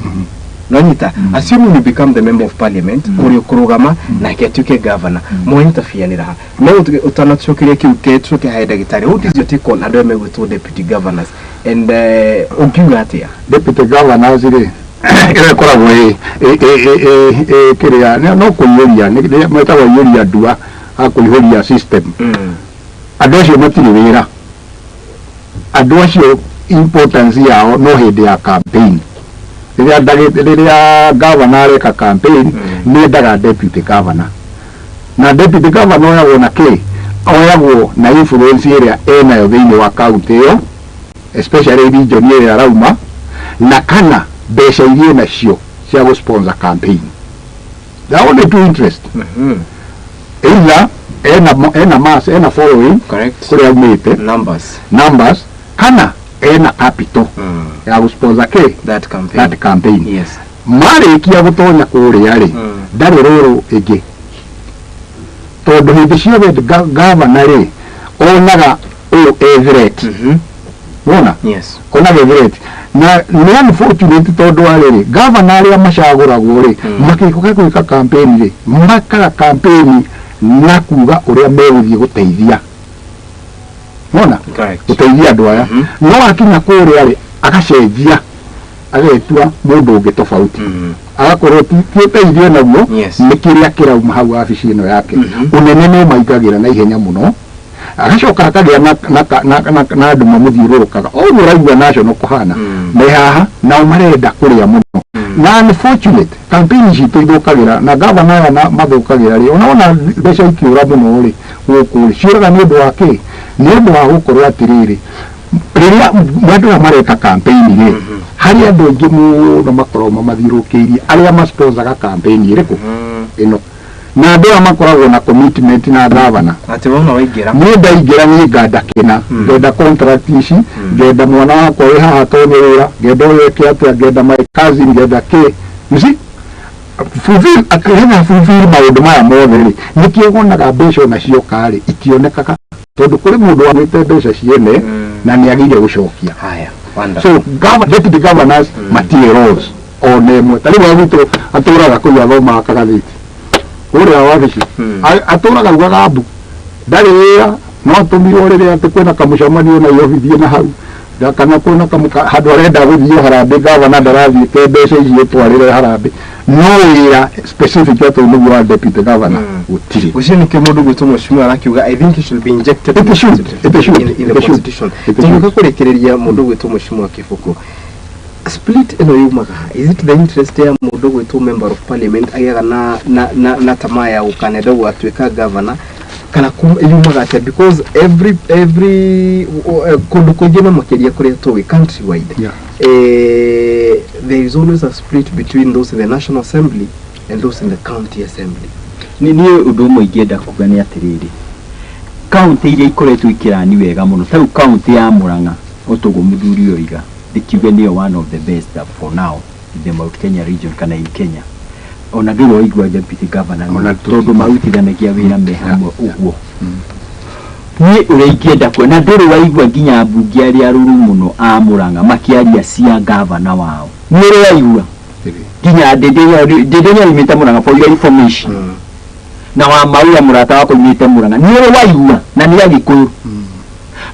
Nonita assuming you become the member of parliament uri kurugama na ketuke governor mo interfere nira. Now utanachokiria kiuketuke haida gitari. What is your take on Andomego to deputy governors and ogigatia Deputy governors ile kora we kiria no kuyoria ni metawa yoria dua akuyoria system adocio matiri wira adocio importance yao no hede ya campaign rĩrĩa governor reka campaign nĩ ndaga deputy governor na deputy governor oyagwo na kĩ oyagwo na influence ĩrĩa enayo thĩinĩ wa county ĩyo especially region ĩrĩa arauma na kana mbeca iria nacio cia sponsor campaign. The only two interest either ena mass ena following correct kuria umite numbers kana ena capital ya sponsor that campaign. Yes. Marikia gutonya kuria ri ndari ruru ingi tondu hindi ciothe governor ri onaga Everett. Wona? Yes. Onaga Everett na ni unfortunate tondu ariri governor aria macaguragwo ri makikoka gwika campaign ri makaga campaign na kuga uria meguthie guteithia. Wona? Guteithia andu aya no akinya kuria ri agacenjia agetua mundu ungi tofauti agakorwo titeithio naguo ni kiria kirauma hau wabici ino yake unene no maigagira na ihenya muno agacoka akagia na andu mamuthiururukaga o muraigua national kuhana me haha na marenda kuria muno na unfortunate campaign citu ithukagira na governor na mathukagira ri ona mbeca ikiura muno ri guku ciuraga ni undu wa ki ni undu wa gukorwo atiriri riria mwandu mareka campaign ri hari andu aingi muno makorwo mamathiurukiirie aria masponsaga campaign iriku ino na andu makoragwo na commitment na governor ati wona waingira ni ndaingira ni nganda kina ngenda contract ici ngenda mwana wakwa wi haha tonyerera ngenda weke atia ngenda my cousin ngenda ke you see fulfill akihena fulfill maundu maya mothe ri nikiegonaga mbeca nacio kari itionekaga tondu kuri mundu wamite mbeca ciene na ni agire gucokia haya wonderful. So deputy governors matie roles onemwe tari wa guto aturaga kuya thoma akagathiti uria wabici aturaga rugaga abu ndari wira no atumiro riria atikwena kamucamanio na yobithie na hau kana kuna handu arenda guthio harambe governor ndarathiite mbeca icio twarire harambe no wira specific ato nugu wa deputy governor gutiri ushini ke mundu guto mheshimiwa arakiuga I think it should be injected in the constitution. Tinga kurekereria mundu guto mheshimiwa Kifuku split eno yumaga is it the interest ya mundu guto member of parliament ayaga na tamaa ya ukaneda watweka governor kana yumaga ate because every kundu kugena makeria kuri towe countrywide there is always a split between those in the National Assembly and those in the county assembly. Ni undu muigenda kugania atiriri county iria ikoretwo ikirani wega muno ta county ya Murang'a otogo muthuri oiga dikiuge ni one of the best for now in the Mount Kenya region kana in Kenya ona ndiro igwa deputy governor tondu marutithanagia wira me hamwe uguo ni ureikenda kwena ndiro waigwa nginya mbunge ari aruru muno a Murang'a makiaria cia governor wao ni waigwa nginya ndedenya limita Murang'a for your information na wa maura murata wako imite Murang'a ni waigwa na ni agikuyu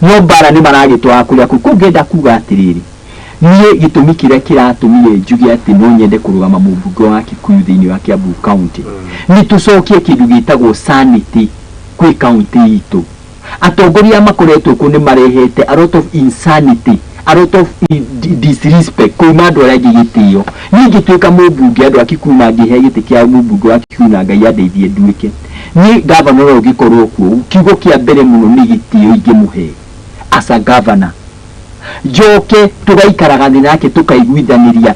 no bara ni maragitwa kuria kugenda kuga atiriri niye gitumi kiria kiratumire njugi ati no nyende kurugama mubunge wa Kikuyu thiini wa Kiambu county ni tucokie kindu gitagwo sanity kwi county itu atongoria makoretwo ku ni marehete a lot of insanity a lot of disrespect kuma andå arä a angä gä tä o ningä tuä ka må mbunge andå akikuma ngä he gä tä kä a må mbunge akikuna ngai andeithie nduä ke nä gavana å gä korwo kuo kiugo kä a mbere må no nä gä tä o ingä må he asa gavana njoke tå gaikaraga thä nake tå kaiguithanä ria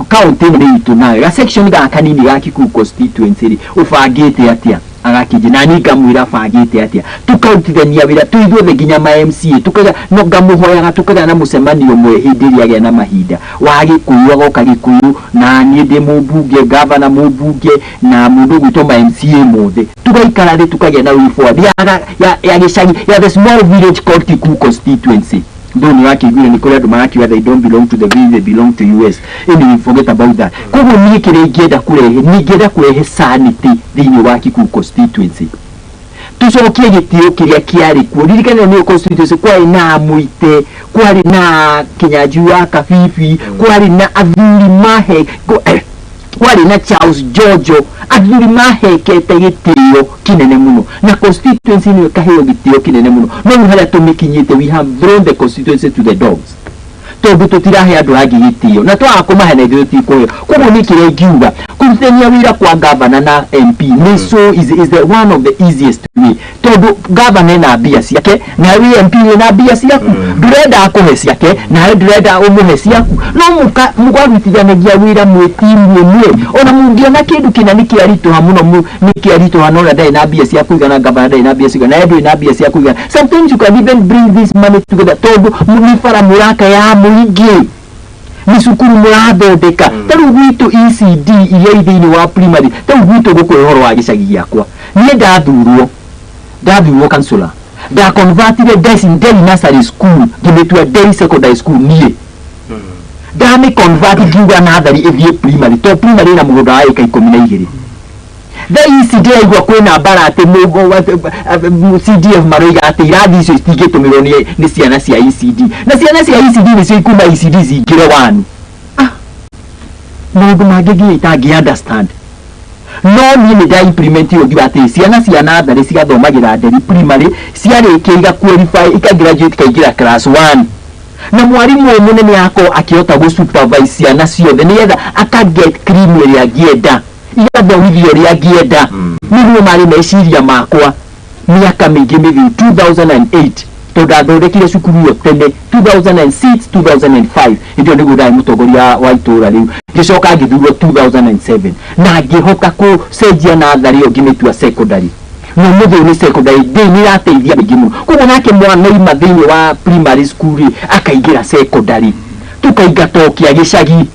county nä itå nayo ga section gaka nini ga Kikuyu constituency å bangä te atia agakinje na ni ngamwira bangite atia tukautithania wira tuithuothe nginya ma MCA tukaga no ngamuhoyaga tukaga na mucemanio mwe hindi ria gya na mahinda wa Gikuyu agoka Gikuyu na ni ndi mubunge governor mubunge na mundu gwito ma MCA mothe tugaikara ri tukagya na reform ya gicagi ya the small village called Kikuyu constituency. Don't you actually ni kule dumaki where they don't belong to the village, they belong to US. And we forget about that. Kubu ni kirejeda kulehe sanity dhini wa Kikuyu constituency. Tusokie gitio kiria kiari kuo. Lirikane ni constituency kwa ina muite, kwa na Kinyajua Kafifi, kwa na Athuri Mahe, kwa na Charles Jojo, Athuri Mahe kete gitio kinene muno. Na constituency ni kaheo gitio kinene muno. No muhala tumikinyite, we have thrown the constituency to the dogs. Tobu tutirahe andu agi gitio. Na twa akumahe na ithuĩ tikuyo. Kubu ni kire ngiuga. Kumthenia wira kwa governor na MP. Ni so is the one of the easiest way. Tobu governor na bia ciake, na we MP na bia ciaku. Ndurenda akuhe ciake, na ndurenda umuhe ciaku. No mugwarutithanagia wira mwetimu mwe. Ona mungiona kindu kinani kiarito hamuno nikiarito hanona dai na bia ciaku igana governor dai na bia ciaku na edu na bia ciaku igana. Sometimes you can even bring this money together. Tobu munifara muraka ya muigi nisukuru murathondeka taru gwitu ECD iria ithini wa primary taru gwitu gukwe horo wa gicagi giakwa nie ndathurwo councillor da convertire guys in Delhi nursery school gimetua Delhi secondary school nie dami convert giuga nathari ithie primary to primary na mugunda wa eka 12 the ECD aigua kwina bara ati CDF maroiga ati irathi icio itingĩtũmĩrwo nĩ ciana cia ECD na ciana cia ECD nĩcio ikuma ECD zingire wanu maũndũ mangĩ itangĩ understand no niĩ nĩ nda implement ũngiuga atĩ ciana cia natharĩ cigathomagĩra Nderi primary ciarĩkia igaqualify ikagraduate kaingĩra class 1 na mwarimu mũnene ako akĩhota gũsupervise ciana ciothe nĩgetha akaget cream ĩrĩa angĩenda igathomithio ria gienda niguo mari meciria makwa miaka mingi mithiu 2008 tondathondekire cukuru yo tene 2006 2005 ndio niguo ndai mutongoria wa itura riu gicoka ngithurwo 2007 na ngihota ku cenjia nathari yo ngimitua secondary no muthu ni secondary ni rateithia mingi muno kuko nake mwana ima thini wa primary school akaigira secondary tukaigatokia gicagi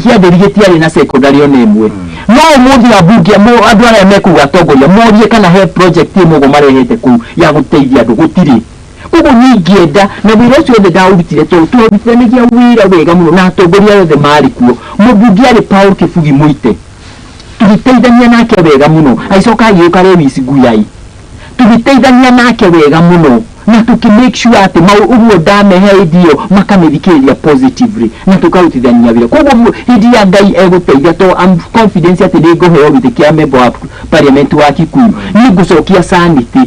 kia Nderi gĩtiarĩ na secondary ona ĩmwe no muthi abunge andu arĩa mekuga tongoria morie kana he project ĩmwe marehete ku ya gũteithia andũ gũtirĩ kuko ningĩenda na wĩra ũcio wothe ndaurutire tũrutithanagia wĩra wega mũno na atongoria othe marĩ kuo mũmbunge arĩ Paul Kibugi Mũite tũgĩteithania nake wega mũno aicoka agĩũka Lewis Nguyai tũgĩteithania nake wega mũno na tuki make sure ati uguo ndamehe idio makamithikĩrĩria positively na tukarutithania wĩra koguo hindi ya Ngai egũteithia to I'm confident ati nĩ ngũheo gĩtĩ kĩa member wa parliament wa Kikuyu nĩ ngũcokia sanity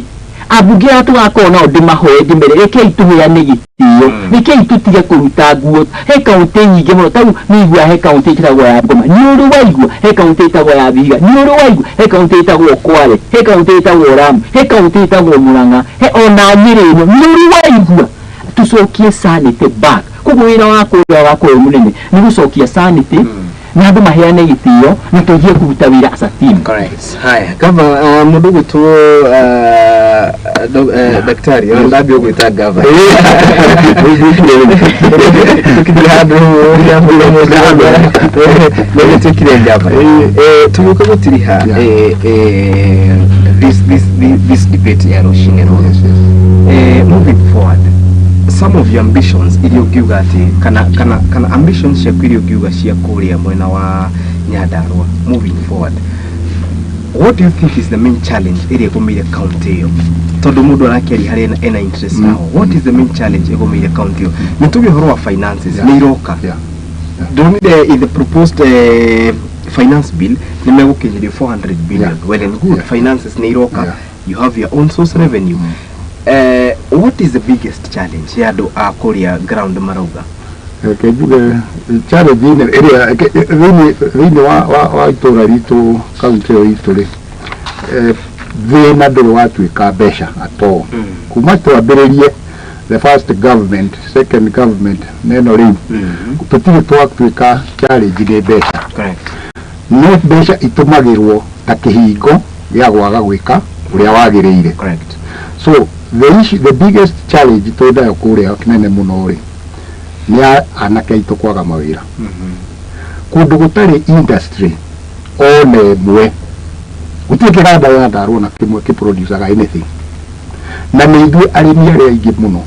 abunge atu gakona nao ndimahoe ndimere rekei tuheane gĩtĩo rekei tutige kũruta nguo he kaunti nyingĩ mũno tau nĩigua he kaunti ĩtagwo ya Ngoma nĩ ũrĩ waigua he kaunti ĩtagwo ya Vihiga nĩ ũrĩ waigua he kaunti ĩtagwo Kwale he kaunti ĩtagwo Lamu he kaunti ĩtagwo Murang'a he ona Nyeri ĩno nĩ ũrĩ waigua tucokie sanity back koguo wĩra wakwa mũnene nĩ gũcokia sanity na andũ maheane gĩtĩo na tũthiĩ kũruta wĩra as a team. Correct. Haya gava mundu gwitu daktari ndabio gwita gava tukidihadu ya mulo gava ndio tukire gava tumuka gutiriha this debate ya Roshinero moving forward some of your ambitions iliogiuga ati kana ambitions cia iliogiuga cia kuria mwena wa Nyandarua moving forward, what do you think is the main challenge area gomire county yo tondu mundu arakeri hari ena interest now what is the main challenge gomire county yo nituge horo wa finances ni iroka don't in the proposed finance bill nimegukinyirio 400 billion well and good finances ni iroka you have your own source revenue what is the biggest challenge yado akuria ground marauga? Kejuge challenge ine area rini wa itora ritu kaunti ritu ri thina nduru watuika besha ato kuma twambiririe the first government, second government neno riu tutire twatuika challenge ni besha. Correct. No besha itumagirwo ta kihingo gya gwaga gwika uria wagiriire. Correct. So the biggest challenge twenda kuria kinene muno ri ni anake itu kwaga mawira. Kundu gutari industry one mwe utikira dawa ndaru na kimwe ki producer ga anything na ni ithui arimi aria ingi muno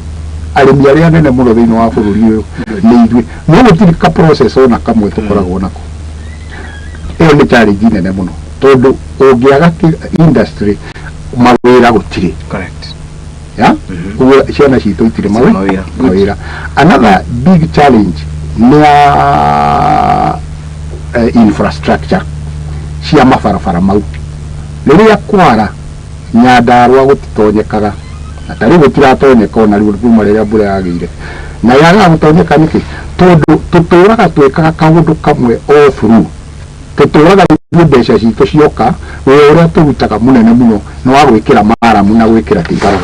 arimi aria nene muno thiini wa bururi uyu ni ithui no gutiri ka process ona kamwe tukoragwo nako. Iyo ni challenge nene muno tondu ungiaga industry mawira gutiri. Correct. Yeah? Ciana citu itire mawira. Another big challenge ni infrastructure cia mabarabara mau. Riria kwara Nyandarua gutitonyekaga atari gutiratonyeka ona riu kuma riria mbura yagire na yaga gutonyeka niki tondu tuturaga twekaga kaundu kamwe all through tuturaga mbeca citu cioka we uria turutaga munene muno no wa gwikira maramu na gwikira tigara.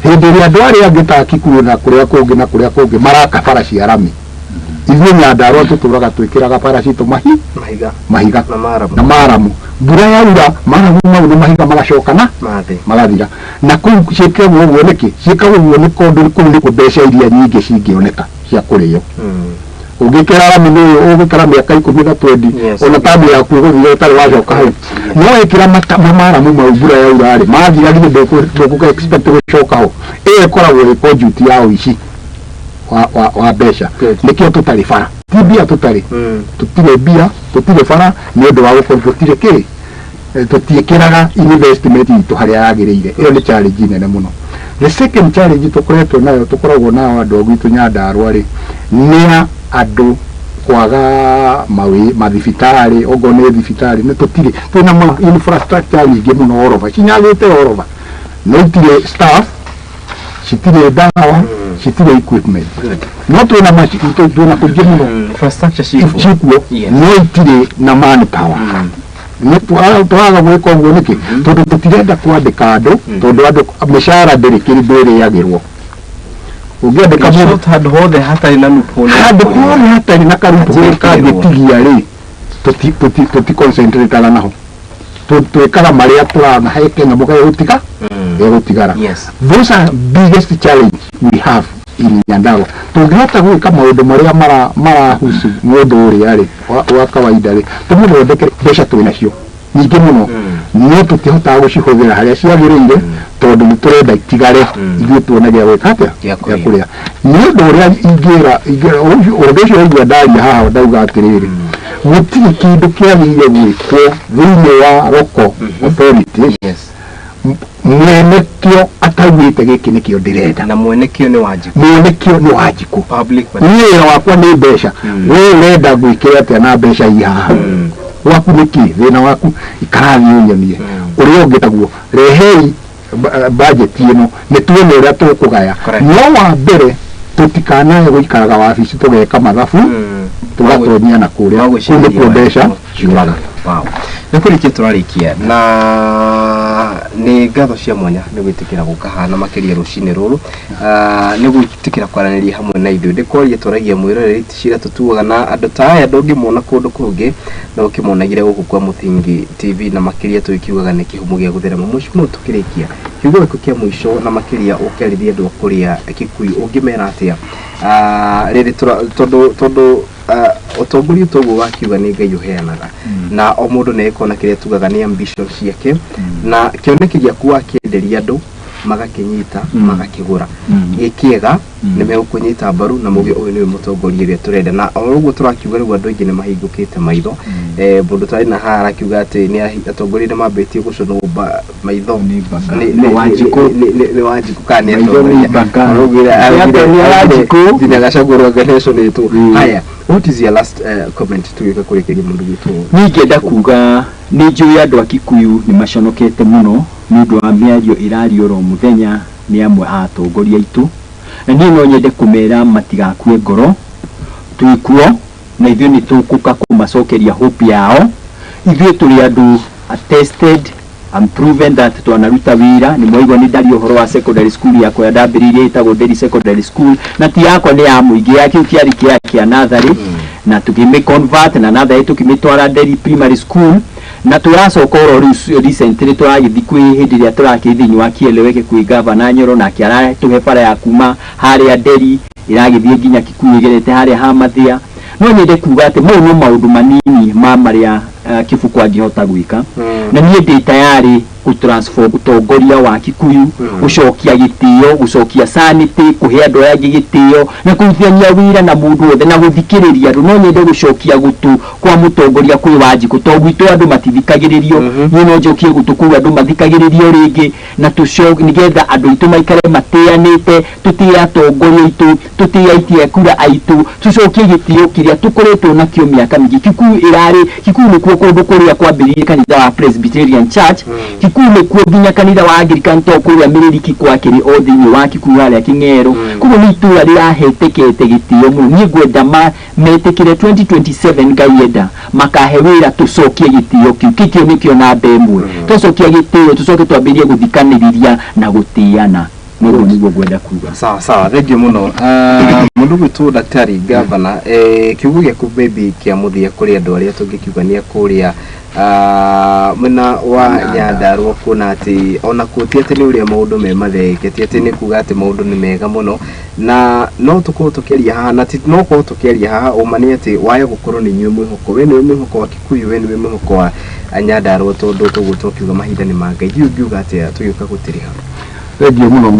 Hindi ria andu aria angita Kikuyu na kuria kungi maraka bara cia rami ithuĩ Nyandarua tuturaga twikiraga bara citu mahiga na maramu mbura yaura maramu mau ni mahiga magacokana magathira na kuu ciĩkagwo ũguo nĩkĩ ciĩkagwo ũguo nĩ tondũ kũu nĩ mbeca iria nyingĩ cingĩoneka cia kũrĩo. Ungikira rami nĩ ũgũikara mĩaka 10 na 20 ona tamu yaku gũthira ũtarĩ wacoka hau no wĩkĩra maramu mau mbura yaura rĩ mathira githĩ ndũkũga expect gũcoka ho ĩyo ĩkoragwo ĩ conduit ya ũici wa mbeca nikio tutari bara ti bia tutari tutire bia tutire bara ni undu wa gukorwo tutire ki tutiikiraga investment itu haria yagiriire. Iyo ni challenge nene muno. The second challenge tukoretwo nayo tukoragwo nao andu agwitu Nyandarua ri ni andu kwaga mathibitari ogone thibitari ni tutire twina infrastructure nyingi muno orova cinyagite orova no itire staff citire dawa citire equipment no twina machine twina kujimuno infrastructure cikuo no itire na manpower no twaga gwika ũguo nĩkĩ tondu tutirenda kwandĩka andũ tondu andũ mĩcara ndĩrĩ kĩndũ ĩrĩagĩrwo ũngĩandĩka mũndũ handũ hothe hatarĩ na loophole handũ hothe hatarĩ na karũpũhole kangĩtigia rĩ tuti concentrate ala naho twĩkaga marĩa tũrana he Kenya mũgagũtiga gũtigara. Those are biggest challenge we have in Nyandarua. Tungihota gwĩka maũndũ marĩa marahusu mũndũ ũrĩa rĩ wa kawaida rĩ tũmũthondeke mbeca twĩnacio nyingĩ mũno no tũtihotaga gũcihũthĩra harĩa ciagĩrĩire tondu nĩ tũrenda itigare ithuĩ tuone gĩa gwĩka atĩa gĩa kũrĩa. Nĩ ũndũ ũrĩa ingĩra ũndũ ũcio waigua ndaria haha ndauga atĩrĩrĩ gũtirĩ kĩndũ kĩagĩrĩire gwĩkwo thĩinĩ wa local authority mwenekio ataugĩte gĩkĩ nĩkĩo ndĩrenda na mwenekio nĩ Wanjikũ wĩra wakwa nĩ mbeca we ũrenda gwĩkĩra atĩa na mbeca ihaha waku nĩkĩ thĩna waku ikarathiĩ ũnyonie ũrĩa ũngĩ taguo rehei budget ĩno nĩ tuone ũrĩa tũkũgaya no wa mbere tũtikanae gũikaraga wabici tũgeka mathabu tũgatonyia na kũrĩa kũndũ mbeca ciũraga. Nĩ kũrĩkia tũrarĩkia na nĩ ngatho cia mwanya nĩ gwĩtĩkĩra gũka hana makĩria rũcinĩ rũrũ nĩ gwĩtĩkĩra kwaranĩria hamwe na ithuĩ ndĩkwaria tũragia mwĩroreri cira tũtuaga na andũ ta aya ndũngĩmona kũndũ kũngĩ na ũkĩmonagire gũkũ kwa Mũthingi TV na makĩria tũkiugaga nĩ kĩhumo gĩa gũtherema mũico tũkĩrĩkia kiugo gĩkũ kĩa mũico na makĩria ũkĩarithia andũ akũria Kikuyu ũngĩmera atĩa rĩrĩ tondũ utongoria togo wakiuga nĩ Ngai ũheanaga na o mũndũ nĩ ekona kĩrĩa tugaga nĩ ambition ciake na kĩoneki gĩaku wakĩenderia andũ magakĩnyita magakĩgũra gĩkĩega nĩ megũkũnyita mbaru na mũgĩ ũyũ nĩwe mũtongoria ũrĩa tũrenda na ũguo tũrakiuga rĩu andũ aingĩ nĩ mahingũkĩte maitho mũndũ tarĩ na haha arakiuga atĩ nĩ atongoria nĩ mambĩtie gũconwo maitho nĩ Wanjikũ kana nĩ atongoria nginya Gachagũrũ nganeconĩtwo. Haya, what is your last comment tũgĩka kũrĩkĩria mũndũ witũ? Niĩ ingĩenda kuga nĩ njũĩ andũ a Kikuyu nĩ maconokete mũno nĩ ũndũ wa mĩario ĩrario ro mũthenya ni amwe atongoria itu na niĩ no nyende kumera matigakue ngoro twikuo na ithuĩ nĩ tũkũka kũmacokeria hope yao ithuĩ tũrĩ andũ attested and proven that twanaruta wĩra nĩ mwaigua nĩ ndari ũhoro wa secondary school yakwa ndambĩrĩirie ĩtagwo Nderi Secondary School na ti yakwa nĩ ya mũingĩ ya kĩu kĩarĩ kĩa natharĩ na tukime convert na natharĩ tukĩmĩtwara Nderi Primary School na tũracoka oro recently tũragĩthi kwĩ hĩndĩ ĩrĩa tũrakĩthi thĩinĩ wa Kieleweke kwĩ governor Nyoro na kĩara tũhe bara ya kuma harĩa Nderi ĩragĩthiĩ nginya Kikuyu ĩgerete harĩa Hamathia no nyende kuga atĩ mau nĩ maũndũ manini marĩa Kibuku angĩhota gwĩka na niĩ ndĩ tayari kutransform utongoria wa Kikuyu gucokia gitio gucokia sanity kuhe andu aya gitio na kuthania wira na mundu wothe na guthikiriria andu no nyende gucokia gutu kwa mutongoria kwi Wanjiku togwitu andu matithikagiririo ni no njokie gutu kwa andu mathikagiririo ringi na tucoke nigetha andu itu maikare matianite tutie atongoria itu tutie itie kura aitu tucokie gitio kiria tukoretwo na kio miaka mingi Kikuyu ni kuo kundu kuria kwambiririe kanitha wa Presbyterian Church Kikuyu kuo nginya kanitha wa Anglican to kuria miririki kwa kiri o thiini wa Kikuyu aria King'ero kuko ni itura rirahetekete gitio mu ni gwenda metekire 2027 ngaienda makahe wira tucokie gitio kikio nikio na mbemwe tucokie gitio tucoke twambirie guthikaniriria na gutiana niguo niguo gwenda kuga sawa thengio muno mundu gwitu daktari governor kiugo giaku baby kia muthia kuri andu aria tungikiugania kuria mwena wa Nyandarua kuona ati ona kuti ati ni uria maundu me matheketi ati ni kuga ati maundu ni mega muno na no tukorwo tukiaria haha na no tukorwo tukiaria haha umani ati waya gukorwo ni nywe mwihoko we ni mwihoko wa Kikuyu we ni mwihoko wa Nyandarua tondu tugutokiuga mahinda ni manga ngiuga ati tuyuka gutiriha thengio muno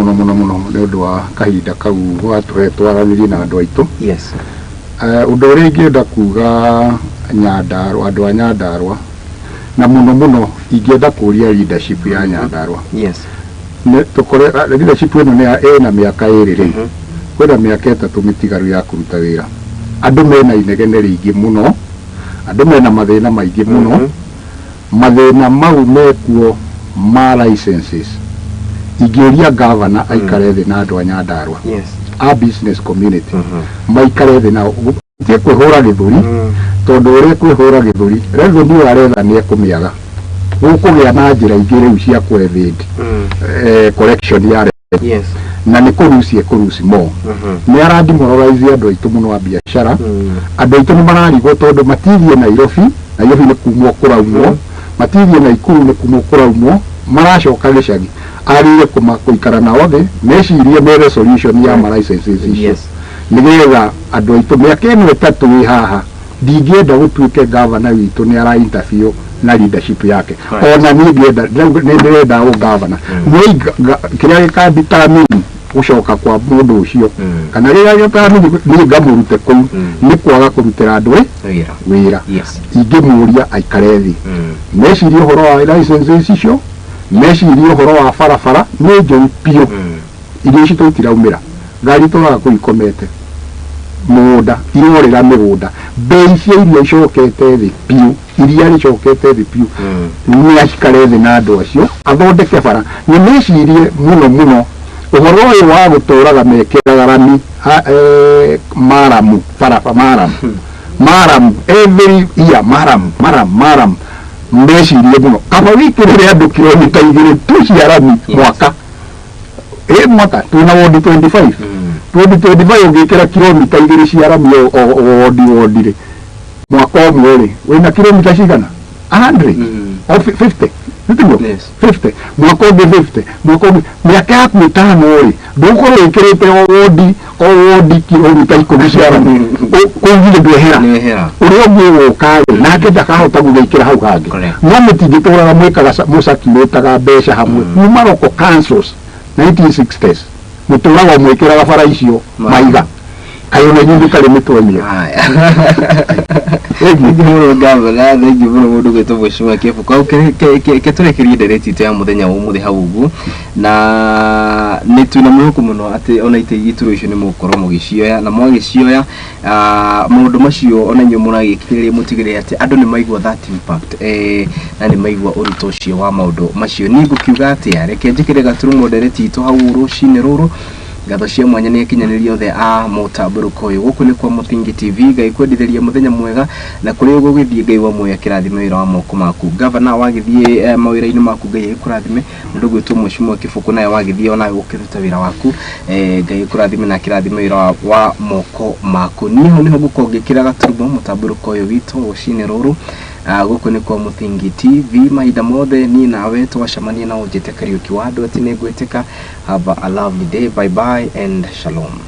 ni undu wa kahinda kau gwatuhe twaranirie na andu aitu yes undu uria ingienda kuga Nyandarua andu a Nyandarua na muno ingienda kuria leadership ya Nyandarua yes ne tukore leadership eno ne ena miaka iri kwenda miaka 3 mitigaru ya kuruta wira andu mena inegene ringi muno andu mena mathina maingi muno mathina mau mekuo ma licenses igeria governor aikare thi na andu a Nyandarua yes a business community maikare thi na tie kwihura githuri tondu uri kwihura githuri revenue aretha ni ekumiaga gukugia na njira ingi riu cia kwethid collection ya yes na ni kurucie mo ni aradimoralize andu aitu muno wa biashara andu aitu ni mararigwo tondu matithie Nairobi ni kumwo kuraumwo matithie Naikuru ni kumwo kuraumwo maracoka gicagi arire kuikara na othe mecirie mere solution ya ma licenses yes nigetha andu aitu miaka ino 3 wi haha ndingienda gutuike governor witu ni ara interview na leadership yake ona ni ndirenda o governor ni kiria gikadetermine gucoka kwa mundu ucio kana riria gikadetermine ni ngamurute kuu ni kwaga kurutira andu wira ingimuria aikare thi mecirie uhoro wa licenses icio mecirie uhoro wa barabara ni njoru pio irio ici tutiraumira ngari turaga kuikomete muda irorera migunda bei cia irio icokete thi pio iria ricokete thi pio ni ashikare thi na andu acio athondeke bara ni mecirie muno uhoro uyu wa guturaga mekeraga rami maramu every year maram mecirie muno kaba wikirire andu kilomita 2 tu cia rami mwaka mwaka tuna wodi 25 25 ungikira kilomita 2 cia rami wodi ri mwaka umwe ri wina kilomita cigana 100 or 50 50 mwaka umwe 50 mwaka umwe miaka yaku 5 ri ndukorwo wikirite wodi kilomita 10 cia rami ungire ndwehera uria ungi ukari nake ndakahota gugikira hau hangi no mutingituraga mwikaga musakiritaga mbeca hamwe nyuma roko councils 1960s muturaga mwikiraga bara icio maiga kayo na nyingi kale mitwemia Ngiburo gavana ngiburo mundu gwetwo Mheshimiwa Kifuko keturekerie ndereti tu ya muthenya wa umuthi hau uguo na ni tuna mwiko muno ati ona ituro icio ni mukoro mugicioya na mwagicioya maundu macio ona nyu muragikiriria mutigire ati andu ni maigwa that impact na ni maigwa uruto ucio wa maundu macio ni ngukiuga ati areke njikire gaturumo ndereti tu hau rucine ruru gatho cia mwanya ni kinyanĩrio the a mutamburuko uyu guku ni kwa Muthingi TV ngai kwendithĩria muthenya mwega na kuri ugo githie ngai wa muya kirathime wira wa moko maku governor wagithie mawira-ini maku ngai kurathime mundu gwitwo Mheshimiwa Kifuko naye wagithie ona gukiruta wira waku ngai kurathime na kirathime wira wa moko maku niho gukongekira gaturumo mutamburuko uyu witu ucine ruru guku ni kwa Muthingi TV mahinda mothe ni nawe twacemania na unjite Kariuki wa andu ati ni ngweteka. Have a lovely day. Bye bye and shalom.